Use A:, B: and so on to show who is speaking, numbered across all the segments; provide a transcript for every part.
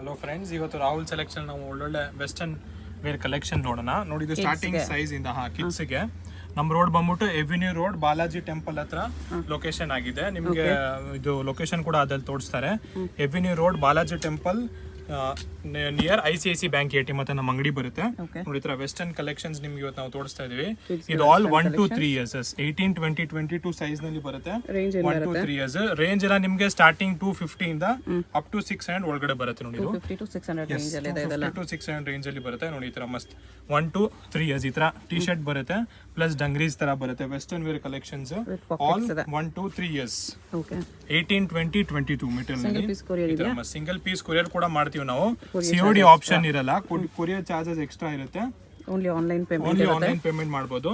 A: Hello friends, ಇವತ್ತು Rahul selection ನಾವು ಒಳ್ಳೊಳ್ಳೆ ವೆಸ್ಟರ್ನ್ ವೇರ್ ಕಲೆಕ್ಷನ್ ನೋಡೋಣ. ನೋಡಿ, ಇದು ಸ್ಟಾರ್ಟಿಂಗ್ ಸೈಜ್ ಇಂದ ಕಿಡ್ಸ್ಗೆ ನಮ್ಮ ರೋಡ್ ಬಂದ್ಬಿಟ್ಟು ಎವಿನ್ಯೂ ರೋಡ್ ಬಾಲಾಜಿ ಟೆಂಪಲ್ ಹತ್ರ ಲೊಕೇಶನ್ ಆಗಿದೆ. ನಿಮಗೆ ಇದು ಲೊಕೇಶನ್ ಕೂಡ ಅದ್ರಲ್ಲಿ ತೋರಿಸ್ತಾರೆ. Avenue road Balaji temple near ICICI bank ATM ಮತ್ತೆ ನಮ್ಮ ಅಂಗಡಿ ಬರುತ್ತೆ. ನೋಡಿ, ಈ ತರ ವೆಸ್ಟರ್ನ್ ಕಲೆಕ್ಷನ್ಸ್ ನಿಮ್ಗೆ ಇವತ್ತು ನಾವು ತೋರಿಸ್ತಾ ಇದೀವಿ. ಇದು ಆಲ್ 1 to 3 years 18, 20, 22 ಸೈಜ್ ನಲ್ಲಿ ಬರುತ್ತೆ. 1 to 3 years ರೇಂಜ್ ಎಲ್ಲ ನಿಮ್ಗೆ ಸ್ಟಾರ್ಟಿಂಗ್ 250 ಇಂದ ಅಪ್ ಟು 600 ಒಳಗಡೆ ಬರುತ್ತೆ. ನೋಡಿ,
B: 250 to 600 ರೇಂಜ್ ಅಲ್ಲಿ ಇದೆ. ಇದೆಲ್ಲ
A: 250 to 600 ರೇಂಜ್ ಅಲ್ಲಿ ಬರುತ್ತೆ. ನೋಡಿ, ಈ ತರ ಮಸ್ತ್ 1 to 3 years ಈ ತರ ಟಿ ಶರ್ಟ್ ಬರುತ್ತೆ, ಪ್ಲಸ್ ಡಂಗ್ರೀಸ್ ತರ ಬರುತ್ತೆ. Western wear collections all 1 to 3 years.
B: Okay
A: 18, 20, 22 meter ನಲ್ಲಿ
B: ಪೀಸ್ ಕೊರಿಯರ್ ಇದೆ.
A: ಸಿಂಗಲ್ ಪೀಸ್ ಕೊರಿಯರ್ ಕೂಡ ಮಾಡ್ತೀವಿ ನಾವು. COD ಆಪ್ಷನ್ ಇರಲ್ಲ, ಕೊರಿಯರ್ ಚಾರ್ಜಸ್ ಎಕ್ಸ್ಟ್ರಾ ಇರುತ್ತೆ.
B: ಓನ್ಲಿ ಆನ್ಲೈನ್
A: ಪೇಮೆಂಟ್ ಮಾಡಬಹುದು.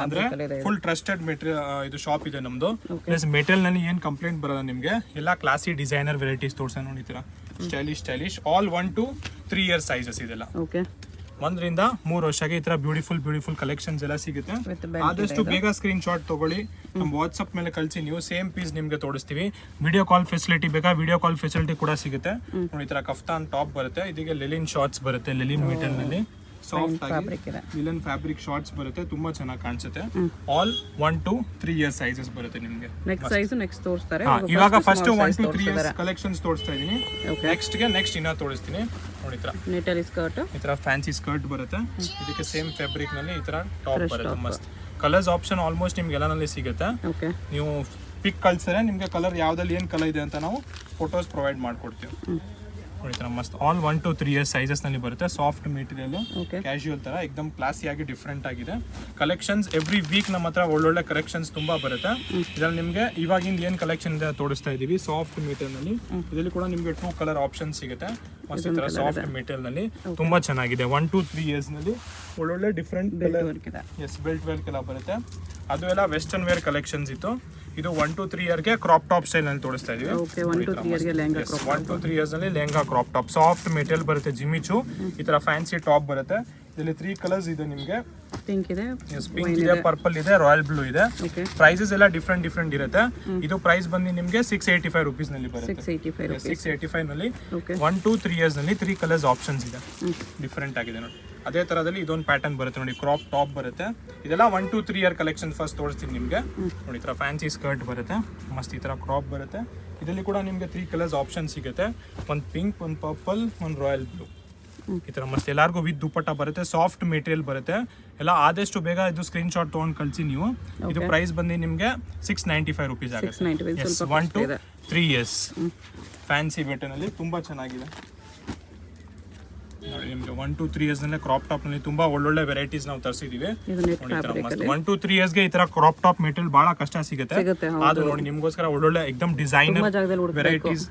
A: ಅಂದ್ರೆ ಫುಲ್ ಟ್ರಸ್ಟೆಡ್ ಮೆಟೀರಿಯಲ್ ಇದು ಶಾಪ್ ಇದೆ ನಮ್ದು. ಪ್ಲಸ್ ಮೆಟೀರಿಯಲ್ ನಲ್ಲಿ ಏನ್ ಕಂಪ್ಲೇಂಟ್ ಬರಲ್ಲ ನಿಮ್ಗೆ. ಎಲ್ಲ ಕ್ಲಾಸಿ ಡಿಸೈನರ್ ವೆರೈಟೀಸ್ ತೋರ್ಸ. ನೋಡಿತೀರಾ, stylish all 1 to 3 years sizes ಇದೆಲ್ಲ.
B: ಓಕೆ
A: 1 ರಿಂದ 3 ವರ್ಷಕ್ಕೆ ಈ ತರ ಬ್ಯೂಟಿಫುಲ್ ಕಲೆಕ್ಷನ್ಸ್ ಎಲ್ಲ ಸಿಗುತ್ತೆ. ಆದಷ್ಟು ಬೇಗ ಸ್ಕ್ರೀನ್ ಶಾಟ್ ತಗೊಳ್ಳಿ, ನಮ್ಮ ವಾಟ್ಸ್ಆಪ್ ಮೇಲೆ ಕಳಿಸಿ. ನೀವು ಸೇಮ್ ಪೀಸ್ ನಿಮ್ಗೆ ತೋರಿಸ್ತೀವಿ. ವಿಡಿಯೋ ಕಾಲ್ ಫೆಸಿಲಿಟಿ ಬೇಕಾ, ವಿಡಿಯೋ ಕಾಲ್ ಫೆಸಿಲಿಟಿ ಕೂಡ ಸಿಗುತ್ತೆ. ನೋಡಿ, ಈ ತರ ಕಫ್ತಾನ್ ಟಾಪ್ ಬರುತ್ತೆ. ಇದಕ್ಕೆ ಲೆಲಿನ್ ಶಾರ್ಟ್ಸ್ ಬರುತ್ತೆ. ಲೆಲಿನ್ ಮೆಟೀರಿಯಲ್ ನಲ್ಲಿ ಸಾಫ್ಟ್ ಆಗಿ ಲಿನನ್ ಫ್ಯಾಬ್ರಿಕ್ ಶಾರ್ಟ್ಸ್ ಬರುತ್ತೆ. ತುಂಬಾ ಚೆನ್ನಾಗಿ ಕಾಣಿಸುತ್ತೆ. ಆಲ್ 1 to 3 years ಸೈಜಸ್ ಬರುತ್ತೆ ನಿಮ್ಗೆ.
B: ನೆಕ್ಸ್ಟ್ ಸೈಜ್ ನೆಕ್ಸ್ಟ್ ತೋರಿಸ್ತಾರೆ.
A: ಇವಾಗ ಫಸ್ಟ್ 1 to 3 years ಕಲೆಕ್ಷನ್ಸ್ ತೋರಿಸ್ತಾ ಇದೀನಿ. ನೆಕ್ಸ್ಟ್ ಇನ್ನ ತೋರಿಸ್ತೀನಿ. ನೋಡಿ,
B: ನೆಟಲ್ ಸ್ಕರ್ಟ್,
A: ಈ ತರ ಫ್ಯಾನ್ಸಿ ಸ್ಕರ್ಟ್ ಬರುತ್ತೆ. ಇದಕ್ಕೆ ಸೇಮ್ ಫ್ಯಾಬ್ರಿಕ್ ನಲ್ಲಿ ಈ ತರ ಟಾಪ್ ಬರುತ್ತೆ. ಮಸ್ತ್ ಕಲರ್ಸ್ ಆಪ್ಷನ್ ಆಲ್ಮೋಸ್ಟ್ ನಿಮ್ಗೆ ಎಲ್ಲಾನಲ್ಲಿ ಸಿಗುತ್ತೆ. ನೀವು ಪಿಕ್ ಕಳ್ಸಿದ್ರೆ ನಿಮ್ಗೆ ಕಲರ್ ಯಾವ್ದಲ್ಲಿ ಏನ್ ಕಲರ್ ಇದೆ ಅಂತ ನಾವು ಫೋಟೋಸ್ ಪ್ರೊವೈಡ್ ಮಾಡ್ಕೊಡ್ತೀವಿ. ನೋಡಿ, ಮಸ್ತ್ ಆಲ್ 1 to 3 years ಸೈಜಸ್ ನಲ್ಲಿ ಬರುತ್ತೆ. ಸಾಫ್ಟ್ ಮೆಟೀರಿಯಲ್, ಕ್ಯಾಶುಯಲ್ ತರ ಎಕ್ದಮ್ ಕ್ಲಾಸಿ ಆಗಿ ಡಿಫ್ರೆಂಟ್ ಆಗಿದೆ. ಕಲೆಕ್ಷನ್ಸ್ ಎವ್ರಿ ವೀಕ್ ನಮ್ಮ ಹತ್ರ ಒಳ್ಳೊಳ್ಳೆ ಕಲೆಕ್ಷನ್ಸ್ ತುಂಬಾ ಬರುತ್ತೆ. ಇದ್ರಲ್ಲಿ ನಿಮ್ಗೆ ಇವಾಗಿಂದ ಏನ್ ಕಲೆಕ್ಷನ್ ಇದೆ ತೋರಿಸ್ತಾ ಇದೀವಿ. ಸಾಫ್ಟ್ ಮೆಟೀರಿಯಲ್ ನಲ್ಲಿ ಇದರಲ್ಲಿ ಕೂಡ ನಿಮ್ಗೆ 2 ಕಲರ್ ಆಪ್ಷನ್ ಸಿಗುತ್ತೆ. ಮಸ್ತ್ ತರ ಸಾಫ್ಟ್ ಮೆಟೀರಿಯಲ್ ನಲ್ಲಿ ತುಂಬಾ ಚೆನ್ನಾಗಿದೆ. 1 to 3 years ನಲ್ಲಿ ಒಳ್ಳೊಳ್ಳೆ ಡಿಫ್ರೆಂಟ್ ಬೆಲ್ಟ್ ವೇರ್ ಎಲ್ಲ ಬರುತ್ತೆ. ಅದು ಎಲ್ಲ ವೆಸ್ಟರ್ನ್ ವೇರ್ ಕಲೆಕ್ಷನ್ಸ್ ಇತ್ತು. ಇದು 1 to 3 years ಗೆ ಕ್ರಾಪ್ ಟಾಪ್ ಸ್ಟೈಲ್ ನಲ್ಲಿ ತೋರಿಸ್ತಾ ಇದೀವಿ.
B: 1 to 3 years ಗೆ ಲೆಹಂಗಾ
A: 1 to 3 years ನಲ್ಲಿ lehenga crop top soft material ಬರುತ್ತೆ. ಜಿಮಿಚು ಈ ತರ ಫ್ಯಾನ್ಸಿ ಟಾಪ್ ಬರುತ್ತೆ. ಇದರಲ್ಲಿ 3 ಕಲರ್ಸ್ ಇದೆ ನಿಮ್ಗೆ.
B: ಪಿಂಕ್ ಇದೆ,
A: ಪಿಂಕ್ ಇದೆ, ಪರ್ಪಲ್ ಇದೆ, ರಾಯಲ್ ಬ್ಲೂ ಇದೆ. ಪ್ರೈಸಸ್ ಎಲ್ಲ ಡಿಫ್ರೆಂಟ್ ಇರುತ್ತೆ. ಇದು ಪ್ರೈಸ್ ಬಂದು ನಿಮ್ಗೆ 685 rupees ನಲ್ಲಿ ಬರುತ್ತೆ. 685 ನಲ್ಲಿ 1 to 3 years ನಲ್ಲಿ 3 ಕಲರ್ಸ್ ಆಪ್ಷನ್ಸ್ ಇದೆ. ಡಿಫ್ರೆಂಟ್ ಆಗಿದೆ ನೋಡಿ. ಅದೇ ತರದಲ್ಲಿ ಇದೊಂದು ಪ್ಯಾಟರ್ನ್ ಬರುತ್ತೆ. ನೋಡಿ, ಕ್ರಾಪ್ ಟಾಪ್ ಬರುತ್ತೆ. ಇದೆಲ್ಲ 1 to 3 year ಕಲೆಕ್ಷನ್ ಫಸ್ಟ್ ತೋರಿಸ್ತೀನಿ ನಿಮ್ಗೆ. ನೋಡಿ, ಈ ತರ ಫ್ಯಾನ್ಸಿ ಸ್ಕರ್ಟ್ ಬರುತ್ತೆ. ಮಸ್ತ್ ಈ ತರ ಕ್ರಾಪ್ ಬರುತ್ತೆ. ಇದರಲ್ಲಿ ಕೂಡ ನಿಮ್ಗೆ 3 ಕಲರ್ಸ್ ಆಪ್ಷನ್ ಸಿಗುತ್ತೆ. ಒಂದು ಪಿಂಕ್, ಒಂದು ಪರ್ಪಲ್, ಒಂದು ರಾಯಲ್ ಬ್ಲೂ. ಈ ತರ ಮಸ್ತ್ ಎಲ್ಲಾರ್ಗು ವಿತ್ ದುಪ್ಪಟ್ಟ ಬರುತ್ತೆ. ಸಾಫ್ಟ್ ಮೆಟೀರಿಯಲ್ ಬರುತ್ತೆ. ಎಲ್ಲ ಆದಷ್ಟು ಬೇಗ ಇದು ಸ್ಕ್ರೀನ್ ಶಾಟ್ ತಗೊಂಡು ಕಳಿಸಿ ನೀವು. ಇದು ಪ್ರೈಸ್ ಬಂದು ನಿಮ್ಗೆ 695 rupees ಆಗುತ್ತೆ. 1 to 3 years ಫ್ಯಾನ್ಸಿ ನಲ್ಲಿ ತುಂಬಾ ಚೆನ್ನಾಗಿದೆ. ನೋಡಿ, ನಿಮ್ಗೆ 1 to 3 years ನಲ್ಲಿ ಕ್ರಾಪ್ ಟಾಪ್ ನಲ್ಲಿ ತುಂಬಾ ಒಳ್ಳೊಳ್ಳೆ ವೆರೈಟೀಸ್ ನಾವು ತರಿಸಿದೀವಿ. 1 to 3 years ಗೆ ಈ ತರ ಕ್ರಾಪ್ ಟಾಪ್ ಮೆಟೀರಿಯಲ್ ಬಹಳ ಕಷ್ಟ ಸಿಗುತ್ತೆ. ಅದು ನೋಡಿ, ನಿಮ್ಗೋಸ್ಕರ ಒಳ್ಳೊಳ್ಳೆ ಎಕ್ದಮ್ ಡಿಸೈನರ್ ವೆರೈಟೀಸ್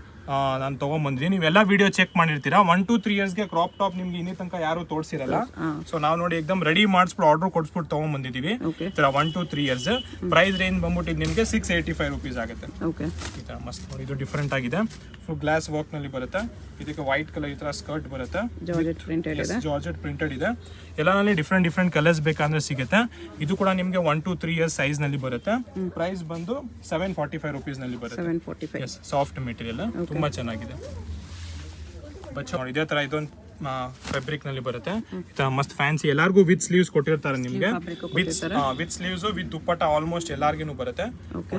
A: ನಾನು ತಗೊಂಡ್ಬಂದಿದ್ದೀನಿ. ನೀವೆಲ್ಲ ವಿಡಿಯೋ ಚೆಕ್ ಮಾಡಿರ್ತೀರಾ. 1 to 3 years ಗೆ ಕ್ರಾಪ್ ಟಾಪ್ ನಿಮ್ಗೆ ಇನ್ನಿ ತನಕ ಯಾರು ತೋರಿಸಿರಲ್ಲ. ಸೊ ನಾವು ನೋಡಿ ಎಕ್ದಮ್ ರೆಡಿ ಮಾಡಿಸ್ಬಿಟ್ಟು ಆರ್ಡರ್ ಕೊಡ್ಸ್ಬಿಟ್ಟು ತಗೊಂಡ್ಬಂದಿದ್ದೀವಿ. ಈ ತರ 1 to 3 years ಪ್ರೈಸ್ ರೇಂಜ್ ಬಂದ್ಬಿಟ್ಟು ನಿಮ್ಗೆ 685 rupees ಆಗುತ್ತೆ. ಈ ತರ ಮಸ್ತ್ ನೋಡಿ, ಇದು ಡಿಫ್ರೆಂಟ್ ಆಗಿದೆ. ಫುಲ್ ಗ್ಲಾಸ್ ವರ್ಕ್ ನಲ್ಲಿ ಬರುತ್ತೆ. ಇದಕ್ಕೆ ವೈಟ್ ಕಲರ್ ಈ ತರ ಸ್ಕರ್ಟ್ ಬರುತ್ತೆ. ಜಾರ್ಜೆಟ್ ಪ್ರಿಂಟೆಡ್ ಇದೆ. ಎಲ್ಲಾನಲ್ಲಿ ಡಿಫ್ರೆಂಟ್ ಕಲರ್ಸ್ ಬೇಕಂದ್ರೆ ಸಿಗುತ್ತೆ. ಇದು ಕೂಡ ನಿಮ್ಗೆ 1 to 3 years ಸೈಜ್ ನಲ್ಲಿ ಬರುತ್ತೆ. ಪ್ರೈಸ್ ಬಂದು 745 rupees ನಲ್ಲಿ ಬರುತ್ತೆ. ಸಾಫ್ಟ್ ಮೆಟೀರಿಯಲ್ ತುಂಬಾ ಚೆನ್ನಾಗಿದೆ. ನೋಡಿ, ಇದೇ ತರ ಇದೊಂದು ಫ್ಯಾಬ್ರಿಕ್ ನಲ್ಲಿ ಬರುತ್ತೆ. ಈ ತರ ಮಸ್ತ್ ಫ್ಯಾನ್ಸಿ ಎಲ್ಲಾರ್ಗು ವಿತ್ ಸ್ಲೀವ್ಸ್ ಕೊಟ್ಟಿರ್ತಾರೆ ನಿಮ್ಗೆ. With sleeves with dupatta almost ಎಲ್ಲಾರ್ಗು ಬರುತ್ತೆ.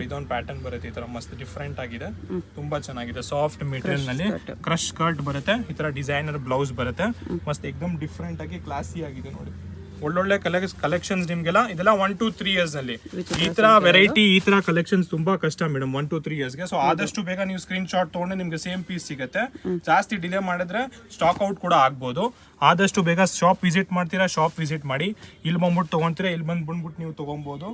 A: ಇದೊಂದು ಪ್ಯಾಟರ್ನ್ ಬರುತ್ತೆ. ಈ ತರ ಮಸ್ತ್ ಡಿಫ್ರೆಂಟ್ ಆಗಿದೆ. ತುಂಬಾ ಚೆನ್ನಾಗಿದೆ. ಸಾಫ್ಟ್ ಮೆಟೀರಿಯಲ್ ನಲ್ಲಿ ಕ್ರಶ್ ಸ್ಕರ್ಟ್ ಬರುತ್ತೆ. ಈ ತರ ಡಿಸೈನರ್ ಬ್ಲೌಸ್ ಬರುತ್ತೆ. ಮಸ್ತ್ ಎಕ್ದಮ್ ಡಿಫ್ರೆಂಟ್ ಆಗಿ ಕ್ಲಾಸಿ ಆಗಿದೆ ನೋಡಿ. ಒಳ್ಳೊಳ್ಳೆ ಕಲೆಕ್ಷನ್ಸ್ ನಿಮ್ಗೆಲ್ಲ ಇದೆಲ್ಲ 1 to 3 years ನಲ್ಲಿ ಈ ತರ ವೆರೈಟಿ, ಈ ತರ ಕಲೆಕ್ಷನ್ಸ್ ತುಂಬಾ ಕಷ್ಟ ಮೇಡಮ್ 1 to 3 years ಗೆ. ಸೊ ಆದಷ್ಟು ಬೇಗ ನೀವು ಸ್ಕ್ರೀನ್ ಶಾಟ್ ತಗೊಂಡು ನಿಮ್ಗೆ ಸೇಮ್ ಪೀಸ್ ಸಿಗುತ್ತೆ. ಜಾಸ್ತಿ ಡಿಲೇ ಮಾಡಿದ್ರೆ ಸ್ಟಾಕ್ ಔಟ್ ಕೂಡ ಆಗ್ಬೋದು. ಆದಷ್ಟು ಬೇಗ ಶಾಪ್ ವಿಸಿಟ್ ಮಾಡ್ತೀರಾ, ಶಾಪ್ ವಿಸಿಟ್ ಮಾಡಿ. ಇಲ್ಲಿ ಬಂದ್ಬಿಟ್ಟು ತಗೊಂತೀರಾ, ಇಲ್ಲಿ ಬಂದ್ಬಿಟ್ಟು ನೀವು ತಗೊಬಹುದು.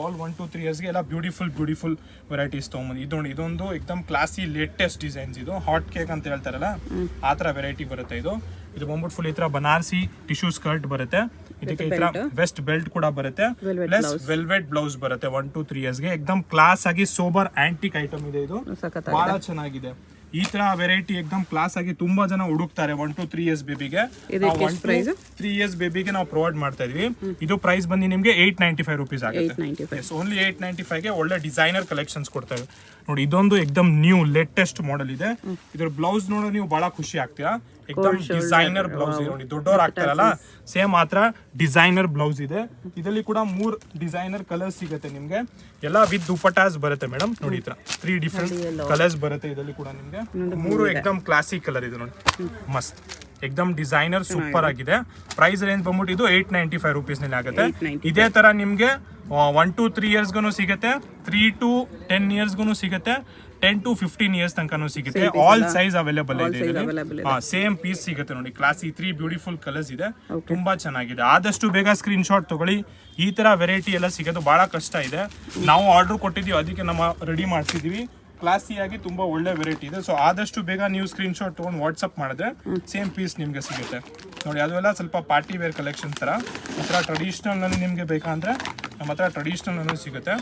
A: ಆಲ್ 1 to 3 years ಗೆ ಎಲ್ಲ ಬ್ಯೂಟಿಫುಲ್ ವೆರೈಟೀಸ್ ತಗೊಂಬಂದು. ಇದೊಂದು ಎಕ್ದಮ್ ಕ್ಲಾಸಿ ಲೇಟೆಸ್ಟ್ ಡಿಸೈನ್ಸ್. ಇದು ಹಾಟ್ ಕೇಕ್ ಅಂತ ಹೇಳ್ತಾರಲ್ಲ, ಆ ತರ ವೆರೈಟಿ ಬರುತ್ತೆ. ಇದು ಬಂದ್ಬಿಟ್ಟು ಫುಲ್ ಈ ತರ ಬನಾರಸಿ ಟಿಶ್ಯೂ ಸ್ಕರ್ಟ್ ಬರುತ್ತೆ. ಇದಕ್ಕೆ ಈ ತರ ವೆಸ್ಟ್ ಬೆಲ್ಟ್ ಕೂಡ ಬರುತ್ತೆ. ಪ್ಲಸ್ ವೆಲ್ವೆಟ್ ಬ್ಲೌಸ್ ಬರುತ್ತೆ. 1 to 3 years ಗೆ ಎಕ್ದಮ್ ಕ್ಲಾಸ್ ಆಗಿ ಸೋಬರ್ ಆಂಟಿಕ್ ಐಟಮ್ ಇದೆ. ಇದು ಬಹಳ ಚೆನ್ನಾಗಿದೆ. ಈ ತರ ವೆರೈಟಿ ಎಕ್ದಮ್ ಕ್ಲಾಸ್ ಆಗಿ ತುಂಬಾ ಜನ ಹುಡುಕ್ತಾರೆ 1 to 3 years ಬೇಬಿಗೆ. 1 to 3 years ಬೇಬಿಗೆ ನಾವು ಪ್ರೊವೈಡ್ ಮಾಡ್ತಾ ಇದೀವಿ. ಇದು ಪ್ರೈಸ್ ಬಂದು ನಿಮ್ಗೆ 895 rupees ಆಗುತ್ತೆ. ಓನ್ಲಿ 895 ಗೆ ಒಳ್ಳೆ ಡಿಸೈನರ್ ಕಲೆಕ್ಷನ್ಸ್ ಕೊಡ್ತಾ ಇದ್ದೀವಿ. ನೋಡಿ ಇದೊಂದು ಎಕ್ದಮ್ ನ್ಯೂ ಲೇಟೆಸ್ಟ್ ಮಾಡೆಲ್ ಇದೆ. ಇದ್ರ ಬ್ಲೌಸ್ ನೋಡೋ ನೀವು ಬಹಳ ಖುಷಿ ಆಗ್ತೀರಾ. ಎಕ್ದಮ್ ಡಿಸೈನರ್ ಬ್ಲೌಸ್ ಇದೆ ನೋಡಿ, ದೊಡ್ಡವ್ರು ಆಗ್ತಾರಲ್ಲ ಸೇಮ್ ಮಾತ್ರ ಡಿಸೈನರ್ ಬ್ಲೌಸ್ ಇದೆ. ಇದರಲ್ಲಿ ಕೂಡ 3 ಡಿಸೈನರ್ ಕಲರ್ಸ್ ಸಿಗುತ್ತೆ ನಿಮ್ಗೆ, ಎಲ್ಲ ವಿತ್ ದುಪಟ್ಟಾಸ್ ಬರುತ್ತೆ ಮೇಡಮ್. ನೋಡಿ ಈ ತರ 3 ಡಿಫ್ರೆಂಟ್ ಕಲರ್ಸ್ ಬರುತ್ತೆ ಇದರಲ್ಲಿ ಕೂಡ ನಿಮ್ಗೆ. 3 ಎಕ್ದಮ್ ಕ್ಲಾಸಿಕ್ ಕಲರ್ ಇದೆ ನೋಡಿ, ಮಸ್ತ್ ಎಕ್ದಮ್ ಡಿಸೈನರ್ ಸೂಪರ್ ಆಗಿದೆ. ಪ್ರೈಸ್ ರೇಂಜ್ ಬಂದ್ಬಿಟ್ಟು ಇದು 895 rupees ನಲ್ಲಿ ಆಗುತ್ತೆ. ಇದೇ ತರ ನಿಮ್ಗೆ 1 to 3 years ಗನು ಸಿಗುತ್ತೆ, 3 to 10 years ಗನು ಸಿಗುತ್ತೆ, 10 to 15 years ತನಕನೂ ಸಿಗುತ್ತೆ. ಆಲ್ ಸೈಜ್ ಅವೈಲೇಬಲ್ ಇದೆ. ಸೇಮ್ ಪೀಸ್ ಸಿಗುತ್ತೆ ನೋಡಿ, ಕ್ಲಾಸಿ 3 ಬ್ಯೂಟಿಫುಲ್ ಕಲರ್ಸ್ ಇದೆ, ತುಂಬಾ ಚೆನ್ನಾಗಿದೆ. ಆದಷ್ಟು ಬೇಗ ಸ್ಕ್ರೀನ್ ಶಾಟ್ ತಗೊಳ್ಳಿ. ಈ ತರ ವೆರೈಟಿ ಎಲ್ಲ ಸಿಗೋದು ಬಹಳ ಕಷ್ಟ ಇದೆ. ನಾವು ಆರ್ಡರ್ ಕೊಟ್ಟಿದ್ದೀವಿ, ಅದಕ್ಕೆ ನಮ್ಮ ರೆಡಿ ಮಾಡ್ತಿದೀವಿ. ಕ್ಲಾಸಿಯಾಗಿ ತುಂಬಾ ಒಳ್ಳೆ ವೆರೈಟಿ ಇದೆ. ಸೊ ಆದಷ್ಟು ಬೇಗ ನೀವು ಸ್ಕ್ರೀನ್ ಶಾಟ್ ತೊಗೊಂಡು ವಾಟ್ಸಪ್ ಮಾಡಿದ್ರೆ ಸೇಮ್ ಪೀಸ್ ನಿಮಗೆ ಸಿಗುತ್ತೆ ನೋಡಿ. ಅದೆಲ್ಲ ಸ್ವಲ್ಪ ಪಾರ್ಟಿ ವೇರ್ ಕಲೆಕ್ಷನ್ ತರ. ಈ ಥರ ಟ್ರೆಡಿಷನಲ್ ನಲ್ಲಿ ನಿಮಗೆ ಬೇಕಂದ್ರೆ ನಮ್ಮ ಹತ್ರ ಟ್ರೆಡಿಷನಲ್ ನಲ್ಲೂ ಸಿಗುತ್ತೆ.